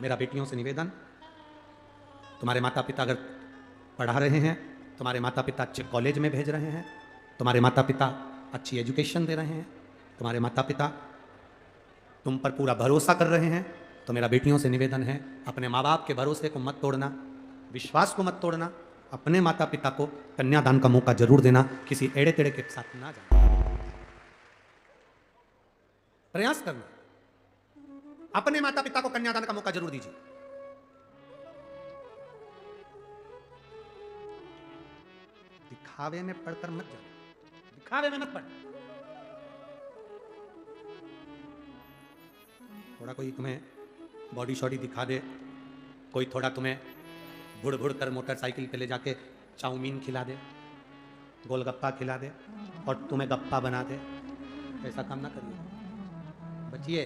मेरा बेटियों से निवेदन, तुम्हारे माता पिता अगर पढ़ा रहे हैं, तुम्हारे माता पिता अच्छे कॉलेज में भेज रहे हैं, तुम्हारे माता पिता अच्छी एजुकेशन दे रहे हैं, तुम्हारे माता पिता तुम पर पूरा भरोसा कर रहे हैं, तो मेरा बेटियों से निवेदन है, अपने माँ बाप के भरोसे को मत तोड़ना, विश्वास को मत तोड़ना। अपने माता पिता को कन्यादान का मौका जरूर देना, किसी एड़े टेढ़े के साथ ना जाना। प्रयास करना, अपने माता पिता को कन्यादान का मौका जरूर दीजिए। दिखावे में पढ़कर मत जाना, दिखावे में मत पढ़। थोड़ा कोई तुम्हें बॉडी शॉडी दिखा दे, कोई थोड़ा तुम्हें बुड़ बुड़ कर मोटरसाइकिल पे ले जाके चाउमीन खिला दे, गोलगप्पा खिला दे और तुम्हें गप्पा बना दे, ऐसा काम ना करिए। बचिए,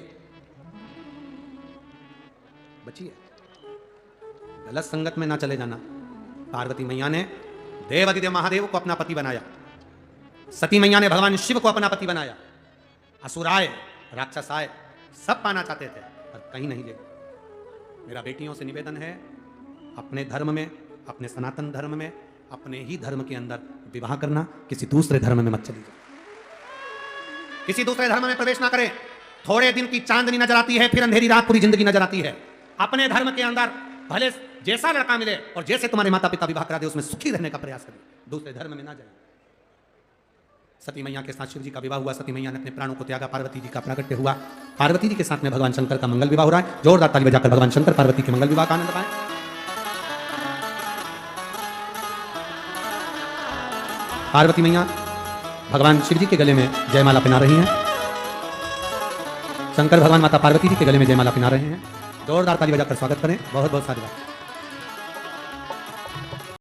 बचिए, गलत संगत में ना चले जाना। पार्वती मैया ने देवादिदेव महादेव को अपना पति बनाया, सती मैया ने भगवान शिव को अपना पति बनाया। असुर आए, राक्षस आए, सब पाना चाहते थे पर कहीं नहीं ले। मेरा बेटियों से निवेदन है, अपने धर्म में, अपने सनातन धर्म में, अपने ही धर्म के अंदर विवाह करना, किसी दूसरे धर्म में मत चली जाए, किसी दूसरे धर्म में प्रवेश ना करें। थोड़े दिन की चांदनी नजर आती है, फिर अंधेरी रात पूरी जिंदगी नजर आती है। अपने धर्म के अंदर भले जैसा लड़का मिले और जैसे तुम्हारे माता पिता विवाह करा दे, उसमें सुखी रहने का प्रयास करें, दूसरे धर्म में ना जाए। सती मैया के साथ शिव जी का विवाह हुआ, सती मैया ने अपने प्राणों को त्यागा, पार्वती जी का प्रागट्य हुआ। पार्वती जी के साथ में भगवान शंकर का मंगल विवाह हो रहा है। जोरदार ताली बजाकर भगवान शंकर पार्वती के मंगल विवाह का आनंद पाएं। पार्वती मैया भगवान शिव जी के गले में जयमाला पहना रही हैं, शंकर भगवान माता पार्वती जी के गले में जयमाला पहना रहे हैं। जोरदार ताली बजाकर स्वागत करें। बहुत बहुत साधुवाद।